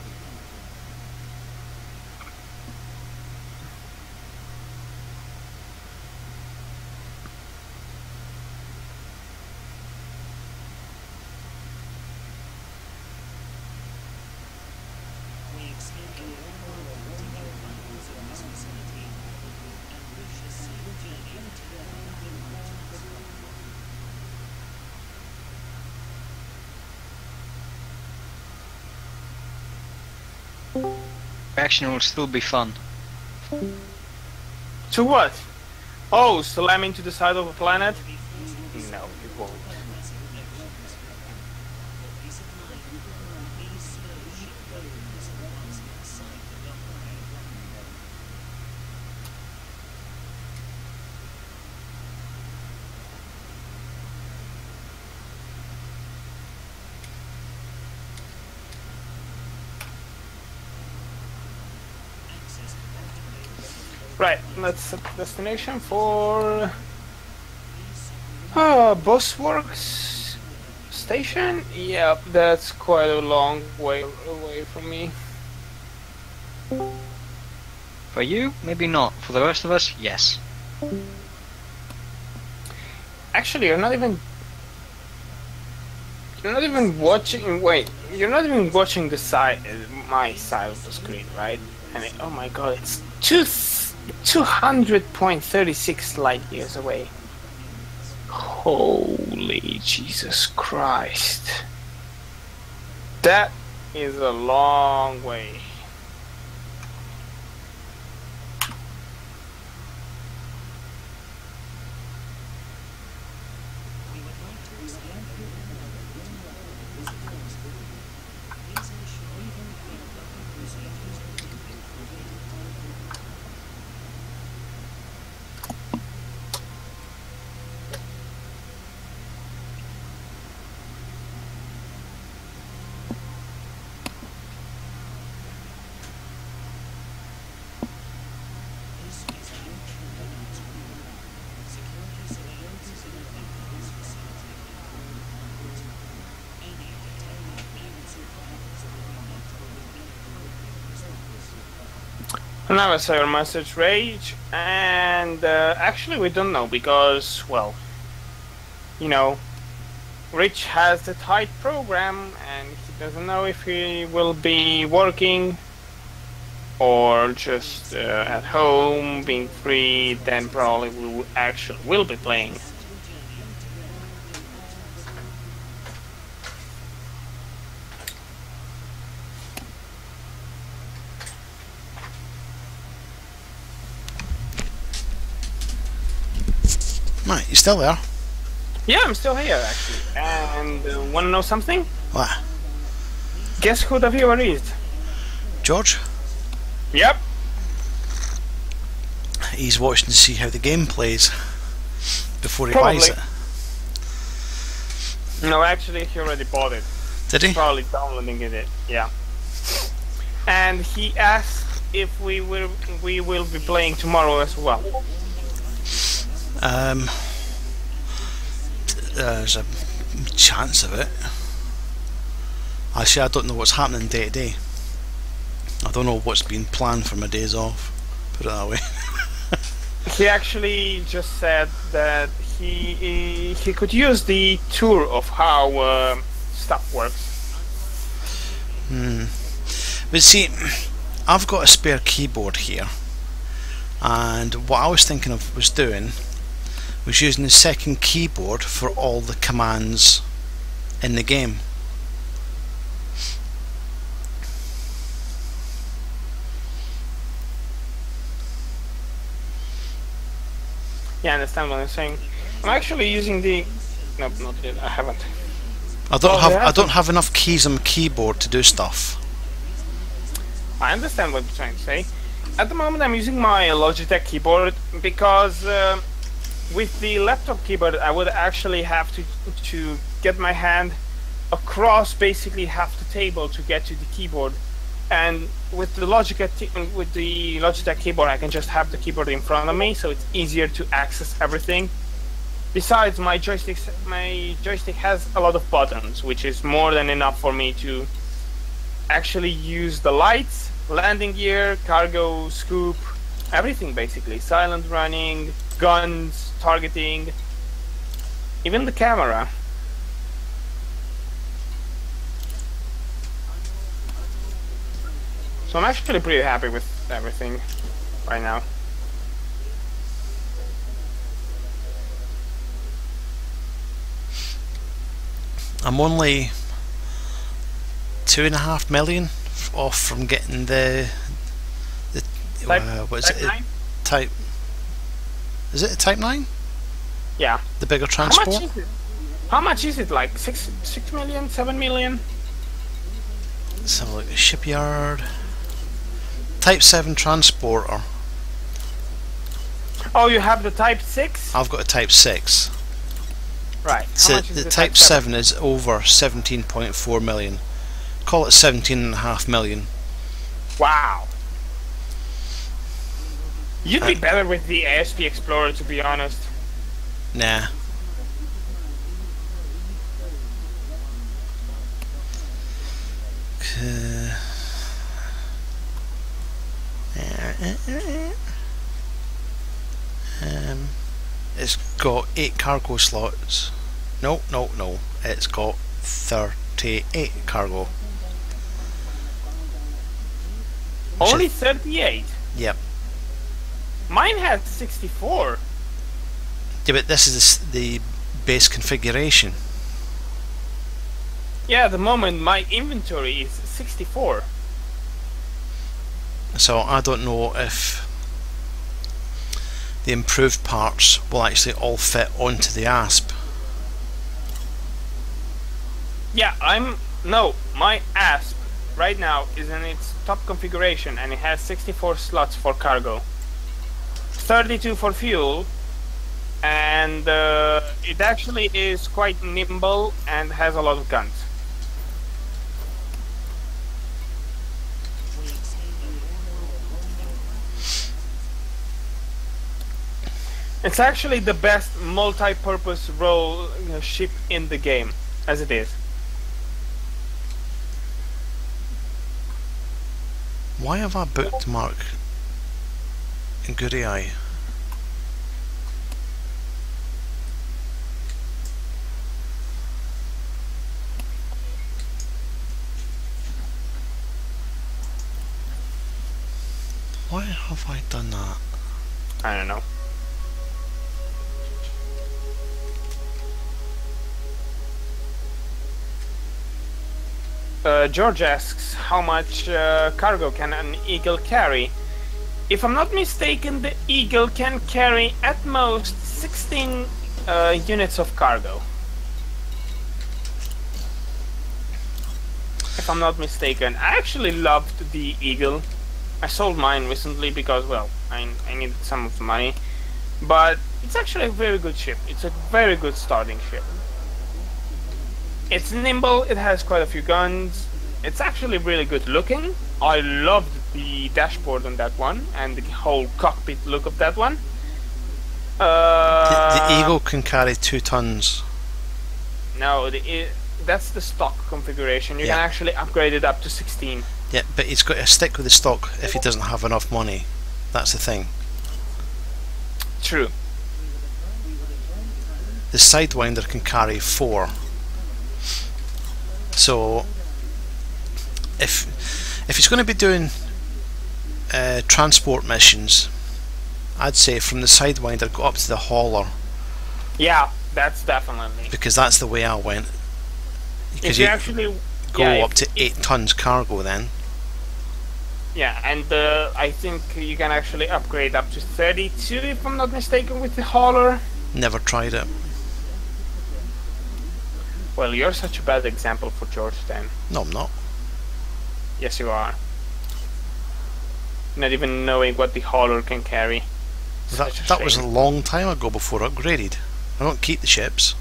Speaker 6: Action will still be fun.
Speaker 5: To what? Oh, slam into the side of a planet? No, you won't. Right, let's set the destination for Bossworks Station? Yep, that's quite a long way away from me.
Speaker 6: For you, maybe not. For the rest of us, yes.
Speaker 5: Actually, you're not even watching. Wait, you're not even watching the side, my side of the screen, right? And oh my god, it's 200.36 light years away. Holy Jesus Christ! That is a long way. Another server message rage, and actually we don't know because, well, you know, Rich has the tight program and he doesn't know if he will be working or just at home being free. Then probably we will be playing.
Speaker 1: Right, you still there?
Speaker 5: Yeah, I'm still here actually. And wanna know something?
Speaker 1: What?
Speaker 5: Guess who the viewer is?
Speaker 1: George?
Speaker 5: Yep.
Speaker 1: He's watching to see how the game plays before he
Speaker 5: Probably.
Speaker 1: buys it.
Speaker 5: No, actually he already bought it.
Speaker 1: Did he?
Speaker 5: Probably downloading it, yeah. And he asked if we will be playing tomorrow as well.
Speaker 1: There's a chance of it. Actually, I don't know what's happening day to day. I don't know what's been planned for my days off. Put it that way.
Speaker 5: He actually just said that he could use the tour of how stuff works.
Speaker 1: But see, I've got a spare keyboard here, and what I was thinking of doing was using the second keyboard for all the commands in the game.
Speaker 5: Yeah, I understand what I'm saying. I'm actually using the... No, not yet. I haven't.
Speaker 1: I don't have enough keys on my keyboard to do stuff.
Speaker 5: I understand what you're trying to say. At the moment, I'm using my Logitech keyboard because with the laptop keyboard, I would actually have to get my hand across basically half the table to get to the keyboard. And with the Logitech keyboard, I can just have the keyboard in front of me, so it's easier to access everything. Besides, my joystick has a lot of buttons, which is more than enough for me to actually use the lights, landing gear, cargo, scoop, everything basically. Silent running, guns, targeting, even the camera. So I'm actually pretty happy with everything right now.
Speaker 1: I'm only 2.5 million off from getting the what is it? Type. Is it a Type 9?
Speaker 5: Yeah.
Speaker 1: The bigger transport.
Speaker 5: How much is it? How much is it? Like 6 million, 7 million?
Speaker 1: Let's have a look at the shipyard. Type 7 transporter.
Speaker 5: Oh, you have the Type 6?
Speaker 1: I've got a Type 6.
Speaker 5: Right.
Speaker 1: So
Speaker 5: How much is
Speaker 1: the Type 7 is over 17.4 million. Call it 17.5 million.
Speaker 5: Wow. You'd be better with the ASP Explorer, to be honest.
Speaker 1: Nah. It's got 8 cargo slots. No, no, no. It's got 38 cargo.
Speaker 5: Only 38?
Speaker 1: Yep.
Speaker 5: Mine has 64.
Speaker 1: Yeah, but this is the base configuration.
Speaker 5: Yeah, at the moment my inventory is 64.
Speaker 1: So I don't know if the improved parts will actually all fit onto the ASP.
Speaker 5: Yeah, no, my ASP right now is in its top configuration and it has 64 slots for cargo, 32 for fuel, and it actually is quite nimble and has a lot of guns. It's actually the best multi-purpose role ship in the game, as it is.
Speaker 1: Why have I bookmarked Guriai? Why have I done that?
Speaker 5: I don't know. George asks, how much cargo can an Eagle carry? If I'm not mistaken, the Eagle can carry at most 16 units of cargo. If I'm not mistaken. I actually loved the Eagle. I sold mine recently because, well, I needed some of the money. But it's actually a very good ship. It's a very good starting ship. It's nimble, it has quite a few guns, it's actually really good looking. I loved the dashboard on that one, and the whole cockpit look of that one.
Speaker 1: The Eagle can carry 2 tons.
Speaker 5: No, that's the stock configuration. You can actually upgrade it up to 16.
Speaker 1: Yeah, but he's got to stick with the stock if he doesn't have enough money. That's the thing.
Speaker 5: True.
Speaker 1: The Sidewinder can carry 4. So if he's going to be doing transport missions, I'd say from the Sidewinder go up to the hauler.
Speaker 5: Yeah, that's definitely.
Speaker 1: Because that's the way I went.
Speaker 5: If you actually
Speaker 1: go up to 8 tons cargo then.
Speaker 5: Yeah, and I think you can actually upgrade up to 32 if I'm not mistaken with the hauler.
Speaker 1: Never tried it.
Speaker 5: Well, you're such a bad example for George then.
Speaker 1: No, I'm not.
Speaker 5: Yes, you are. Not even knowing what the hauler can carry.
Speaker 1: That was a long time ago before upgraded. I don't keep the ships.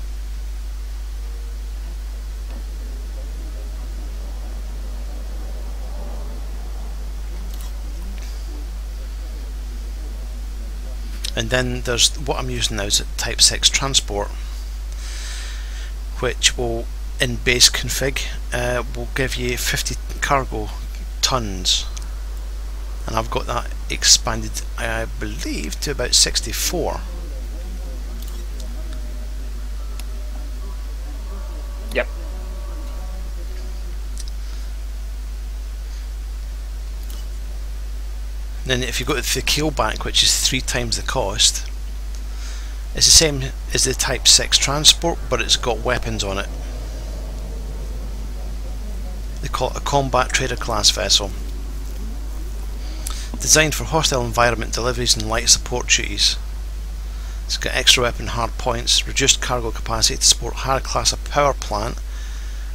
Speaker 1: And then there's what I'm using now is a Type 6 transport, which will, in base config, will give you 50 cargo tons, and I've got that expanded, I believe, to about 64.
Speaker 5: Yep.
Speaker 1: Then if you go to the keelback, which is 3 times the cost, it's the same as the Type 6 transport, but it's got weapons on it. They call it a combat trader class vessel. Designed for hostile environment deliveries and light support duties. It's got extra weapon hard points, reduced cargo capacity to support higher class of power plant,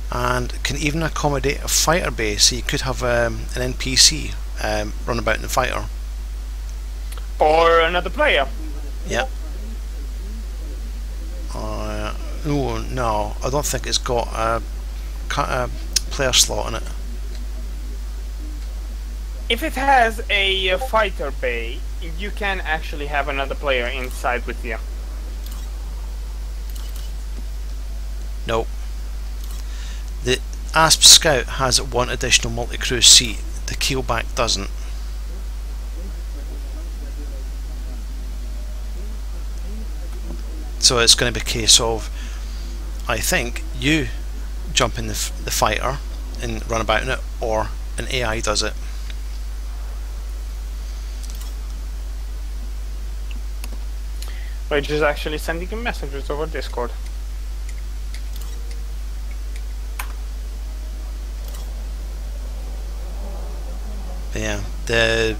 Speaker 1: and can even accommodate a fighter base, so you could have an NPC run about in the fighter.
Speaker 5: Or another player.
Speaker 1: Yep. Oh no, I don't think it's got a player slot in it.
Speaker 5: If it has a fighter bay, you can actually have another player inside with you.
Speaker 1: No. The ASP Scout has 1 additional multi-crew seat. The keelback doesn't. So it's going to be a case of, I think, you jump in the fighter and run about in it, or an AI does it.
Speaker 5: Which is actually sending you messages over Discord.
Speaker 1: But yeah, the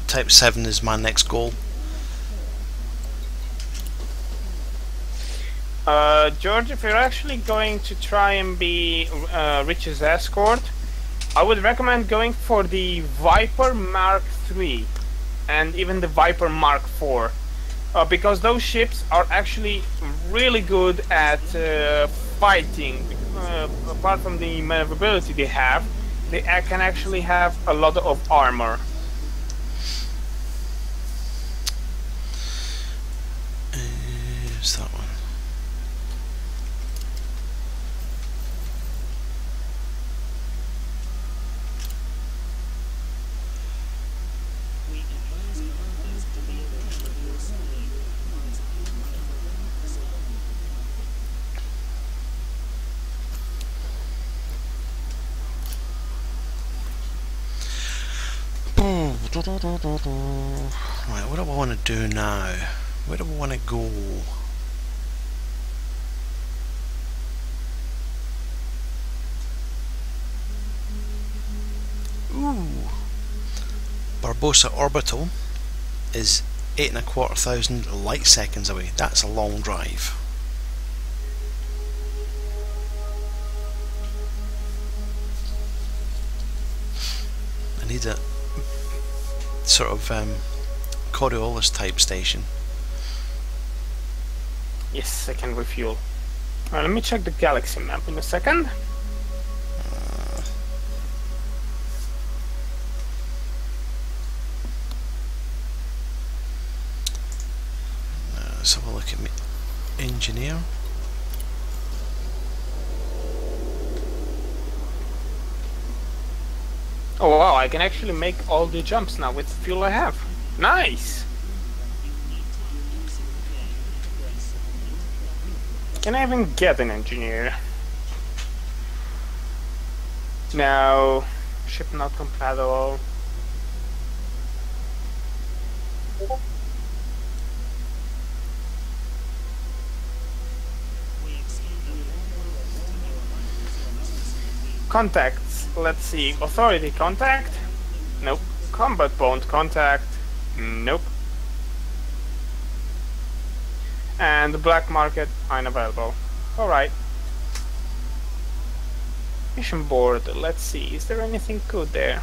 Speaker 1: Type 7 is my next goal.
Speaker 5: George, if you're actually going to try and be Rich's escort, I would recommend going for the Viper Mark III and even the Viper Mark IV, because those ships are actually really good at fighting. Apart from the maneuverability they have, they can actually have a lot of armor.
Speaker 1: Here's that one. Right, what do I want to do now? Where do I want to go? Ooh, Barbosa Orbital is 8,250 light seconds away. That's a long drive. I need a sort of Coriolis type station.
Speaker 5: Yes, I can refuel. Let me check the galaxy map in a second.
Speaker 1: Let's have a look at me. Engineer.
Speaker 5: Oh wow, I can actually make all the jumps now with the fuel I have. Nice! Can I even get an engineer? No. Ship not compatible. Contacts. Let's see. Authority contact? Nope. Combat bond contact? Nope. And the black market unavailable. Alright. Mission board. Let's see. Is there anything good there?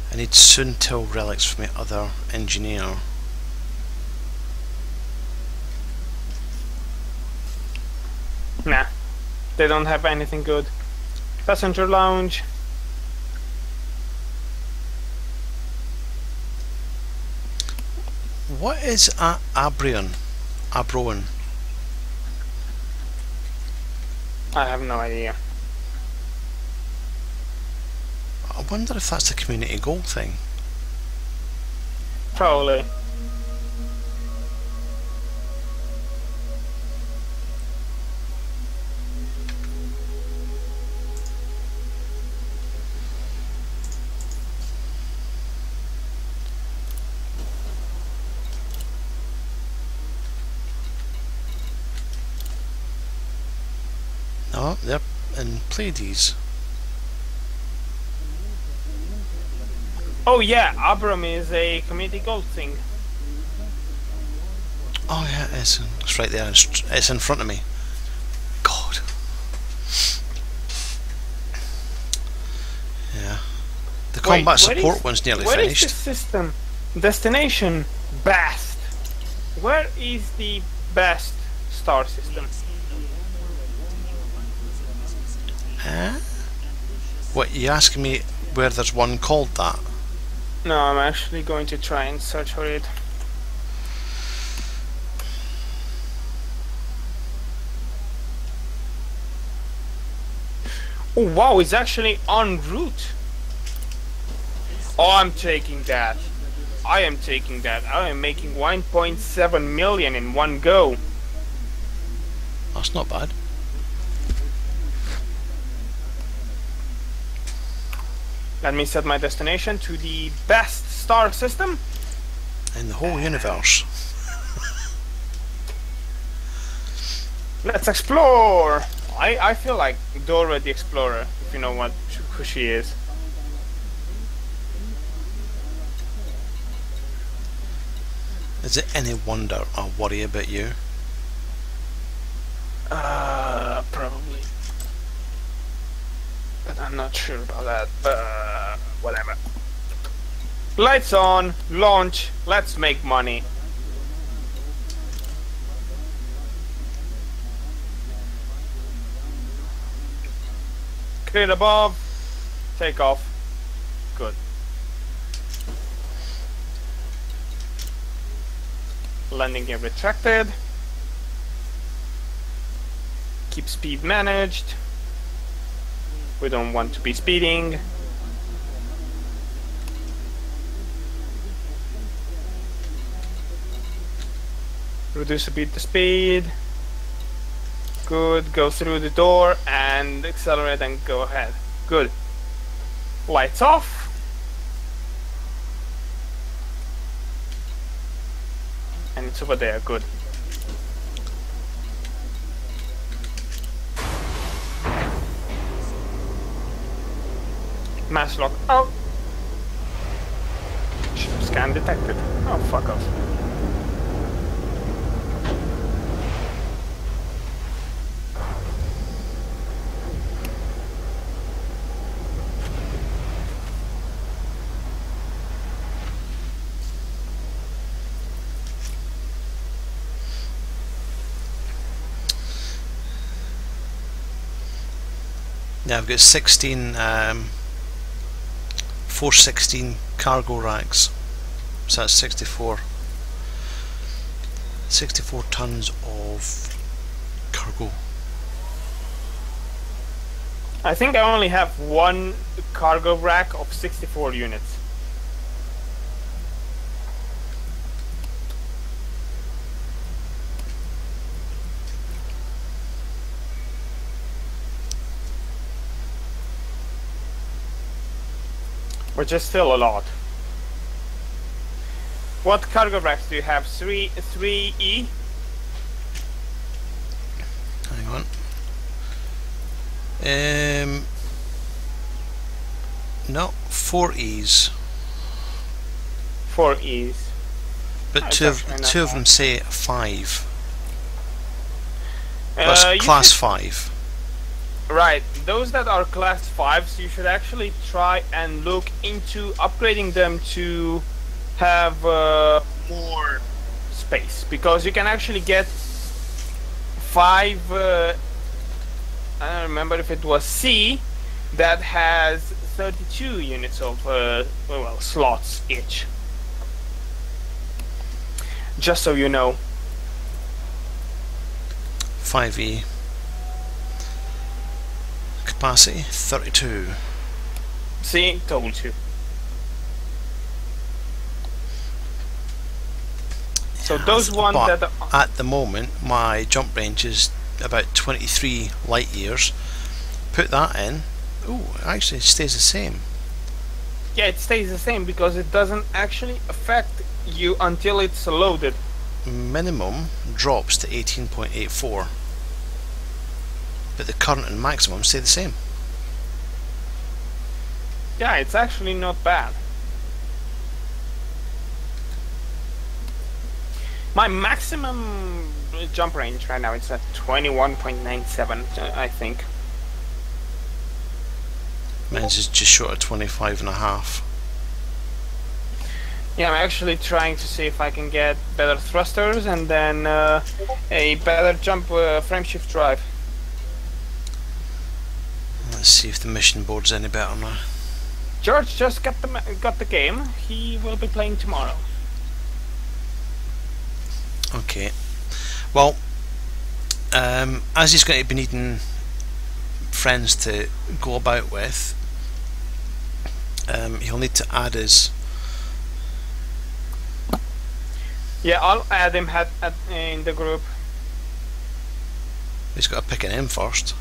Speaker 1: I need Suntil relics from my other engineer.
Speaker 5: Nah, they don't have anything good. Passenger lounge.
Speaker 1: What is Abroan?
Speaker 5: I have no idea.
Speaker 1: I wonder if that's the community goal thing.
Speaker 5: Probably.
Speaker 1: No, they're in Pleiades.
Speaker 5: Oh yeah, Abram is a community gold thing.
Speaker 1: Oh yeah, it is. It's right there. It's in front of me. God. Yeah. The combat support one's nearly
Speaker 5: finished. Where
Speaker 1: finished.
Speaker 5: is the system? Destination best. Where is the best star system?
Speaker 1: Huh? What, you asking me where there's one called that?
Speaker 5: No, I'm actually going to try and search for it. Oh wow, it's actually en route. Oh, I'm taking that. I am taking that. I am making 1.7 million in one go.
Speaker 1: That's not bad.
Speaker 5: Let me set my destination to the best star system
Speaker 1: In the whole universe.
Speaker 5: Let's explore. I feel like Dora the Explorer, if you know who she is.
Speaker 1: Is it any wonder I worry about you?
Speaker 5: Probably. But I'm not sure about that. But whatever. Lights on, launch, let's make money. Clear above, take off. Good. Landing gear retracted. Keep speed managed. We don't want to be speeding. Reduce a bit the speed. Good, go through the door and accelerate and go ahead. Good. Lights off. And it's over there, good. Mass lock out. Scan detected. Oh, fuck off.
Speaker 1: Now I've got 16 416 cargo racks, so that's 64 tons of cargo.
Speaker 5: I think I only have one cargo rack of 64 units. Which is still a lot. What cargo racks do you have? 3E?
Speaker 1: Hang on. No, 4 E's.
Speaker 5: 4 E's.
Speaker 1: But
Speaker 5: It's
Speaker 1: two
Speaker 5: actually not
Speaker 1: of them
Speaker 5: bad.
Speaker 1: say 5. That's
Speaker 5: You
Speaker 1: class
Speaker 5: should-
Speaker 1: 5.
Speaker 5: Right, those that are class 5s, you should actually try and look into upgrading them to have more space, because you can actually get 5, I don't remember if it was C, that has 32 units of well, slots each. Just so you know.
Speaker 1: 5E. Capacity 32.
Speaker 5: See, told you. So those ones
Speaker 1: But
Speaker 5: that are,
Speaker 1: at the moment my jump range is about 23 light years. Put that in. Oh, it actually stays the same.
Speaker 5: yeah, it stays the same because it doesn't actually affect you until it's loaded.
Speaker 1: Minimum drops to 18.84, but the current and maximum stay the same.
Speaker 5: Yeah, it's actually not bad. My maximum jump range right now is at 21.97, I think.
Speaker 1: Mine's is just short of 25.5.
Speaker 5: Yeah, I'm actually trying to see if I can get better thrusters and then a better jump frame shift drive.
Speaker 1: Let's see if the mission board's any better now.
Speaker 5: George just got the game. He will be playing tomorrow.
Speaker 1: Okay. Well, as he's going to be needing friends to go about with, he'll need to add his.
Speaker 5: Yeah, I'll add him in the group.
Speaker 1: He's got to pick a name first.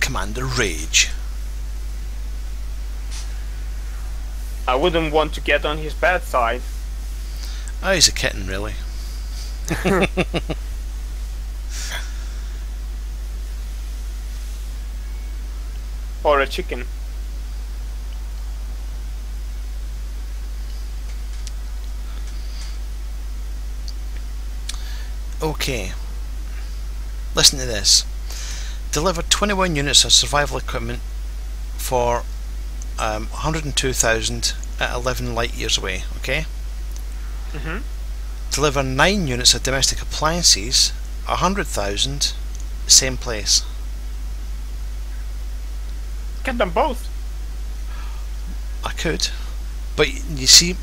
Speaker 1: Commander Rage.
Speaker 5: I wouldn't want to get on his bad side.
Speaker 1: Oh, he's a kitten, really.
Speaker 5: Or a chicken.
Speaker 1: Okay. Listen to this. Deliver 21 units of survival equipment for 102,000 at 11 light years away, okay? Deliver 9 units of domestic appliances, 100,000, same place.
Speaker 5: Get them both.
Speaker 1: I could, but you see,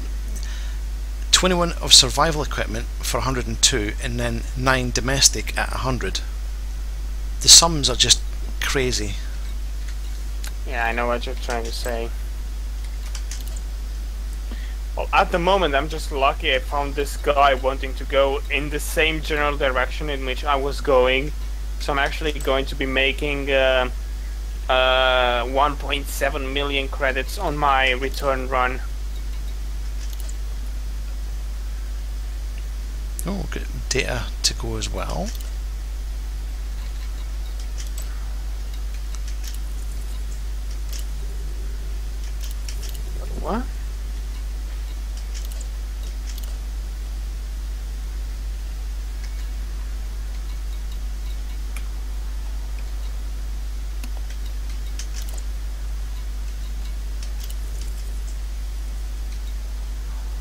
Speaker 1: 21 of survival equipment for 102 and then 9 domestic at 100. The sums are just crazy.
Speaker 5: Yeah, I know what you're trying to say. Well, at the moment, I'm just lucky I found this guy wanting to go in the same general direction in which I was going. So I'm actually going to be making 1.7 million credits on my return run.
Speaker 1: Oh, good data to go as well.
Speaker 5: What?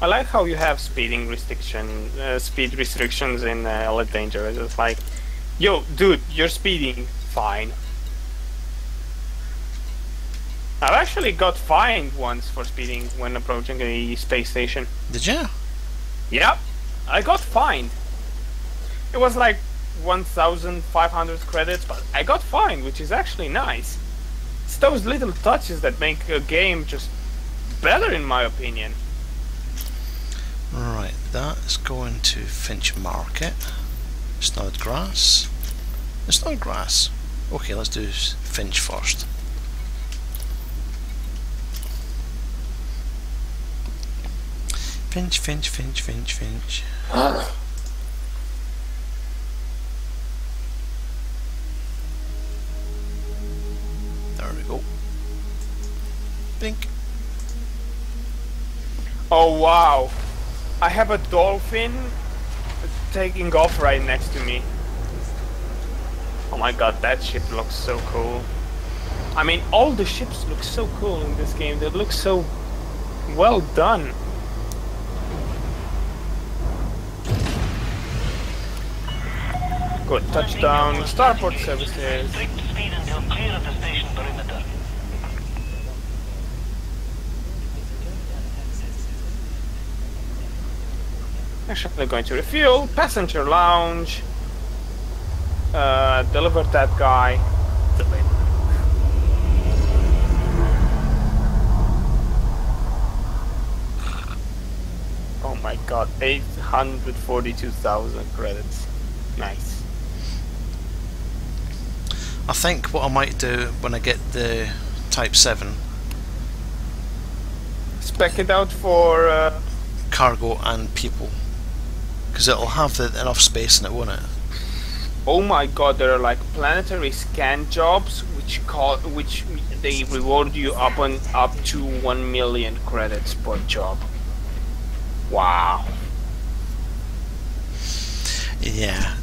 Speaker 5: I like how you have speed restrictions in Elite Dangerous. It's like, yo, dude, you're speeding fine. I've actually got fined once for speeding when approaching a space station.
Speaker 1: Did you?
Speaker 5: Yep, I got fined. It was like 1,500 credits, but I got fined, which is actually nice. It's those little touches that make a game just better, in my opinion.
Speaker 1: Right, that's going to Finch Market. Snodgrass. Snodgrass. Okay, let's do Finch first. Finch, Finch, Finch, Finch, Finch. There we go. Blink.
Speaker 5: Oh wow! I have a dolphin taking off right next to me. Oh my god, that ship looks so cool. I mean, all the ships look so cool in this game. They look so well done. Good, touchdown, starport services.
Speaker 2: Strict speed until clear of the station perimeter.
Speaker 5: Actually going to refuel, passenger lounge, deliver that guy. Oh my god, 842,000 credits. Nice.
Speaker 1: I think what I might do when I get the Type 7
Speaker 5: Spec it out for
Speaker 1: cargo and people, because it'll have enough space in it, won't it?
Speaker 5: oh my god, there are like planetary scan jobs which they reward you up to 1 million credits per job. Wow.
Speaker 1: Yeah,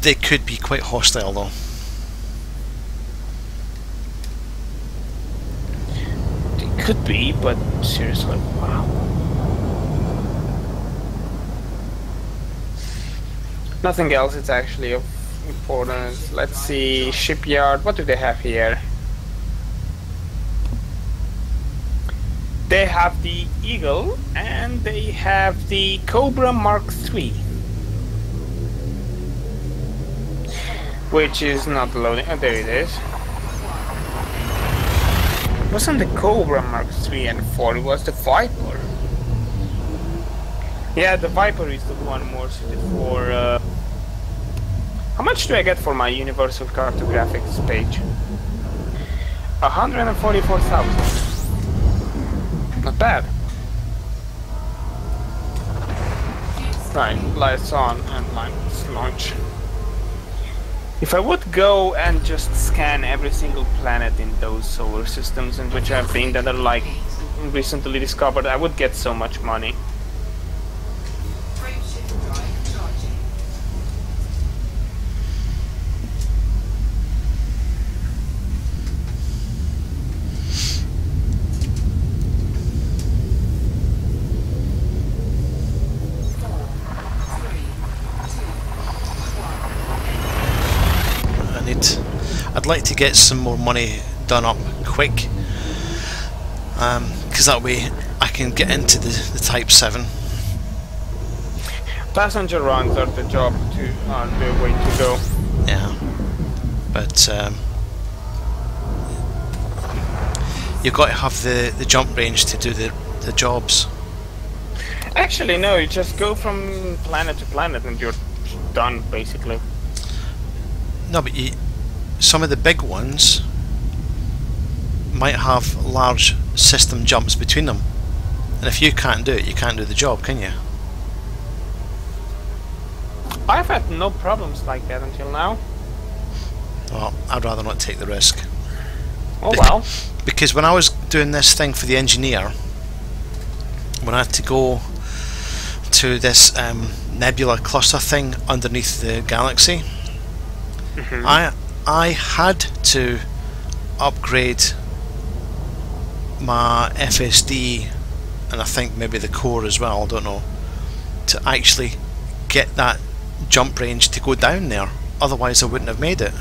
Speaker 1: they could be quite hostile though.
Speaker 5: They could be, but seriously, wow. Nothing else is actually of importance. Let's see, shipyard, what do they have here? They have the Eagle and they have the Cobra Mark III. which is not loading. Oh, there it is. It wasn't the Cobra Mark 3 and 4, it was the Viper. Yeah, the Viper is the one more suited for... How much do I get for my Universal Cartographics page? 144,000. Not bad. Right, lights on and lights launch. If I would go and just scan every single planet in those solar systems in which I've been that are like recently discovered, I would get so much money.
Speaker 3: Frameshift drive charging.
Speaker 1: I'd like to get some more money done up quick, because that way I can get into the Type 7.
Speaker 5: Passenger runs are the the way to go.
Speaker 1: Yeah, but you've got to have the jump range to do the jobs.
Speaker 5: Actually, no, you just go from planet to planet and you're done, basically.
Speaker 1: No, but some of the big ones might have large system jumps between them, and if you can't do it, you can't do the job, can you?
Speaker 5: I've had no problems like that until now.
Speaker 1: Well, I'd rather not take the risk.
Speaker 5: Oh well.
Speaker 1: Because when I was doing this thing for the engineer, when I had to go to this nebula cluster thing underneath the galaxy, I had to upgrade my FSD, and I think maybe the core as well, I don't know, to actually get that jump range to go down there. Otherwise I wouldn't have made it.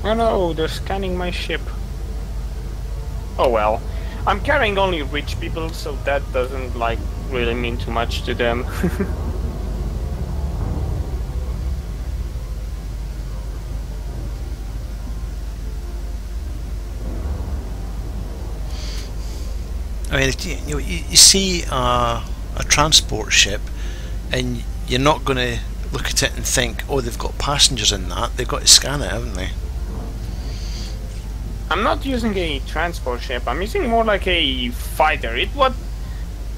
Speaker 5: Oh no, they're scanning my ship. Oh well. I'm carrying only rich people, so that doesn't like really mean too much to them.
Speaker 1: I mean, you see a transport ship, and you're not going to look at it and think, oh, they've got passengers in that. They've got to scan it, haven't they?
Speaker 5: I'm not using a transport ship. I'm using more like a fighter. What,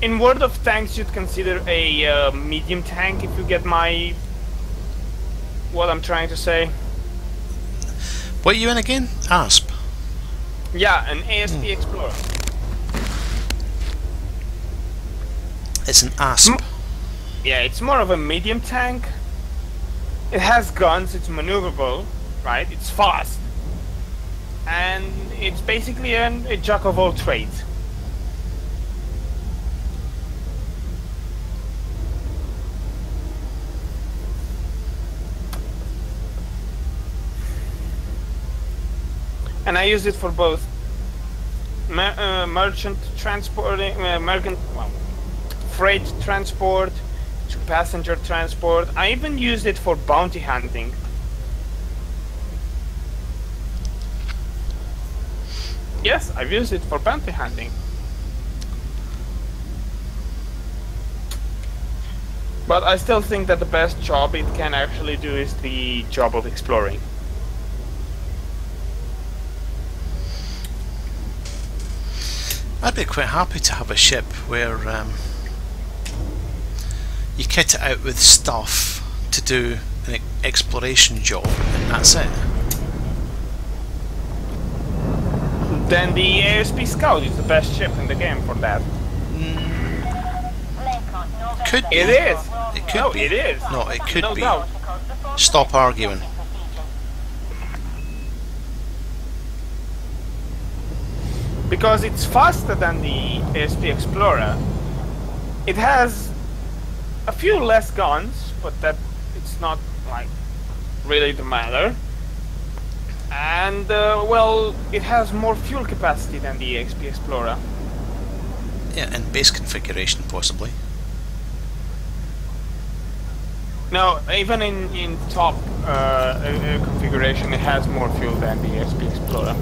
Speaker 5: in World of Tanks, you'd consider a medium tank. If you get what I'm trying to say.
Speaker 1: What are you in again? ASP.
Speaker 5: Yeah, an ASP Explorer.
Speaker 1: It's an ASP.
Speaker 5: Yeah, it's more of a medium tank. It has guns, it's maneuverable, right? It's fast. And it's basically a jack of all trades. And I use it for both merchant transporting, freight transport, to passenger transport. I even used it for bounty hunting. Yes, I've used it for bounty hunting. But I still think that the best job it can actually do is the job of exploring.
Speaker 1: I'd be quite happy to have a ship where you kit it out with stuff to do an exploration job, and that's it.
Speaker 5: Then the ASP Scout is the best ship in the game for that.
Speaker 1: Could be.
Speaker 5: It is.
Speaker 1: It could
Speaker 5: No,
Speaker 1: be.
Speaker 5: it is.
Speaker 1: No, it could
Speaker 5: No
Speaker 1: be.
Speaker 5: doubt.
Speaker 1: Stop arguing.
Speaker 5: Because it's faster than the ASP Explorer. It has a few less guns, but that it's not like really the matter. And well, it has more fuel capacity than the ASP Explorer.
Speaker 1: Yeah, and base configuration possibly.
Speaker 5: No, even in top configuration, it has more fuel than the SP Explorer.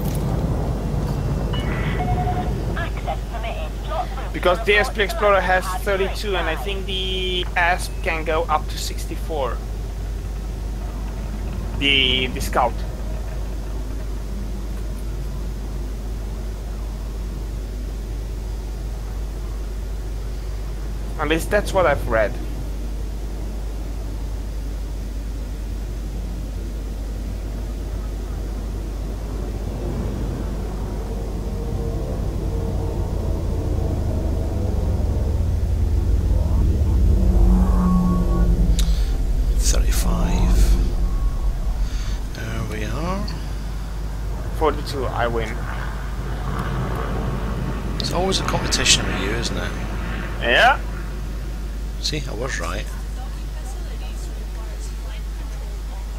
Speaker 2: Access permitted. Slot room.
Speaker 5: Because the SP Explorer has 32, and I think the ASP can go up to 64. The Scout. At least that's what I've read.
Speaker 1: There we are.
Speaker 5: 42, I win.
Speaker 1: It's always a competition with you, isn't it?
Speaker 5: Yeah.
Speaker 1: See, I was right.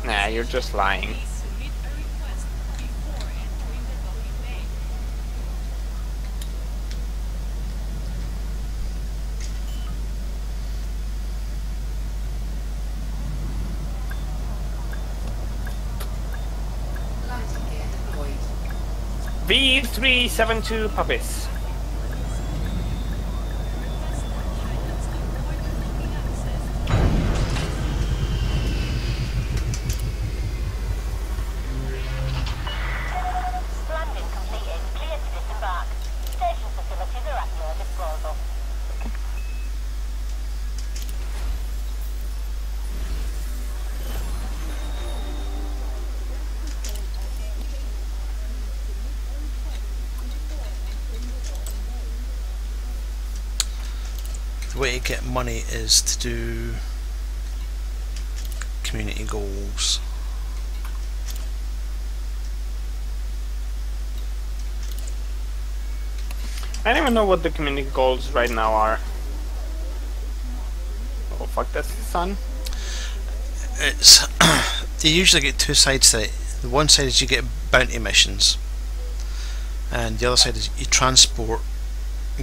Speaker 5: Nah, you're just lying.
Speaker 3: Landing gear deployed.
Speaker 5: V372 puppies.
Speaker 2: Landing completed. Clear to disembark. Station facilities are at your disposal.
Speaker 1: The way to get money is to do community goals.
Speaker 5: I don't even know what the community goals right now are. Oh fuck, that's the sun.
Speaker 1: It's you usually get two sides to it. The one side is you get bounty missions, and the other side is you transport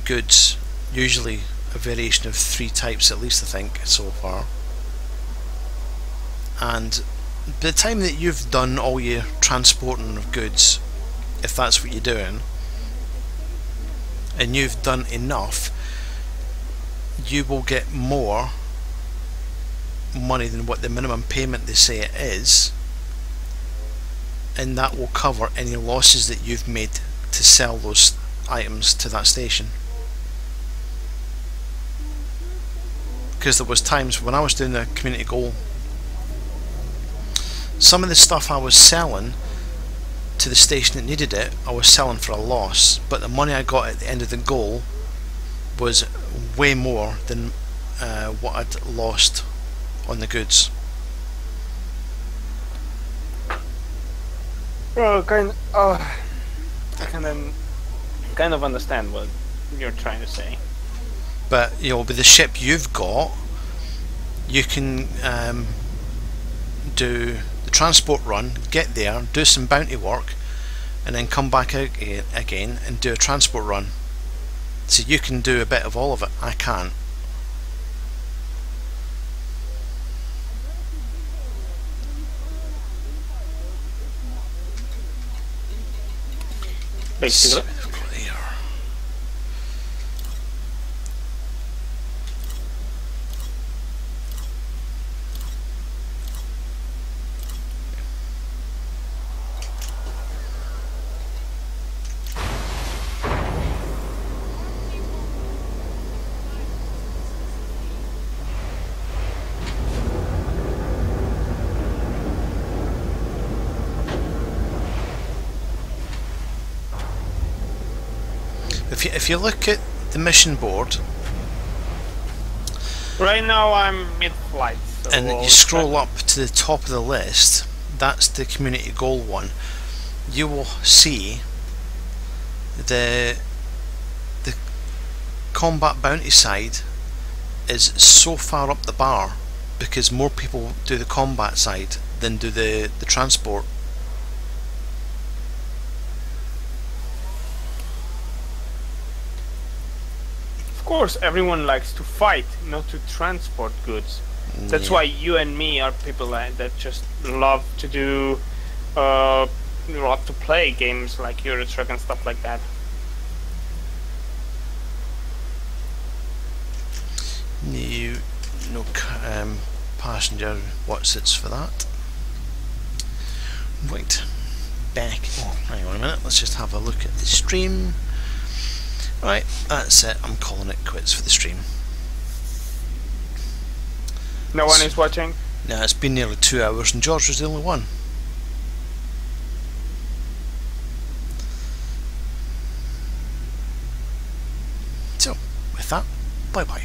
Speaker 1: goods. Usually a variation of 3 types at least, I think, so far. And by the time that you've done all your transporting of goods, if that's what you're doing, and you've done enough, you will get more money than what the minimum payment they say it is, and that will cover any losses that you've made to sell those items to that station. Because there was times when I was doing the community goal, some of the stuff I was selling to the station that needed it, I was selling for a loss, but the money I got at the end of the goal was way more than what I'd lost on the goods.
Speaker 5: Well, I kind of understand what you're trying to say.
Speaker 1: But you know, with the ship you've got, you can do the transport run, get there, do some bounty work, and then come back out again and do a transport run. So you can do a bit of all of it. I can't.
Speaker 5: Basically.
Speaker 1: Clear. If you look at the mission board,
Speaker 5: Right now I'm mid-flight. So
Speaker 1: and
Speaker 5: we'll
Speaker 1: you scroll up to the top of the list, that's the community goal one. You will see the combat bounty side is so far up the bar because more people do the combat side than do the transport.
Speaker 5: Of course, everyone likes to fight, not to transport goods. That's
Speaker 1: Yeah.
Speaker 5: why you and me are people that just love to do, love to play games like Euro Truck and stuff like that.
Speaker 1: No passenger what sits for that. Right, back. Oh, hang on a minute. Let's just have a look at the stream. Right, that's it. I'm calling it quits for the stream.
Speaker 5: No one is watching.
Speaker 1: Now it's been nearly 2 hours, and George was the only one. So, with that, bye bye.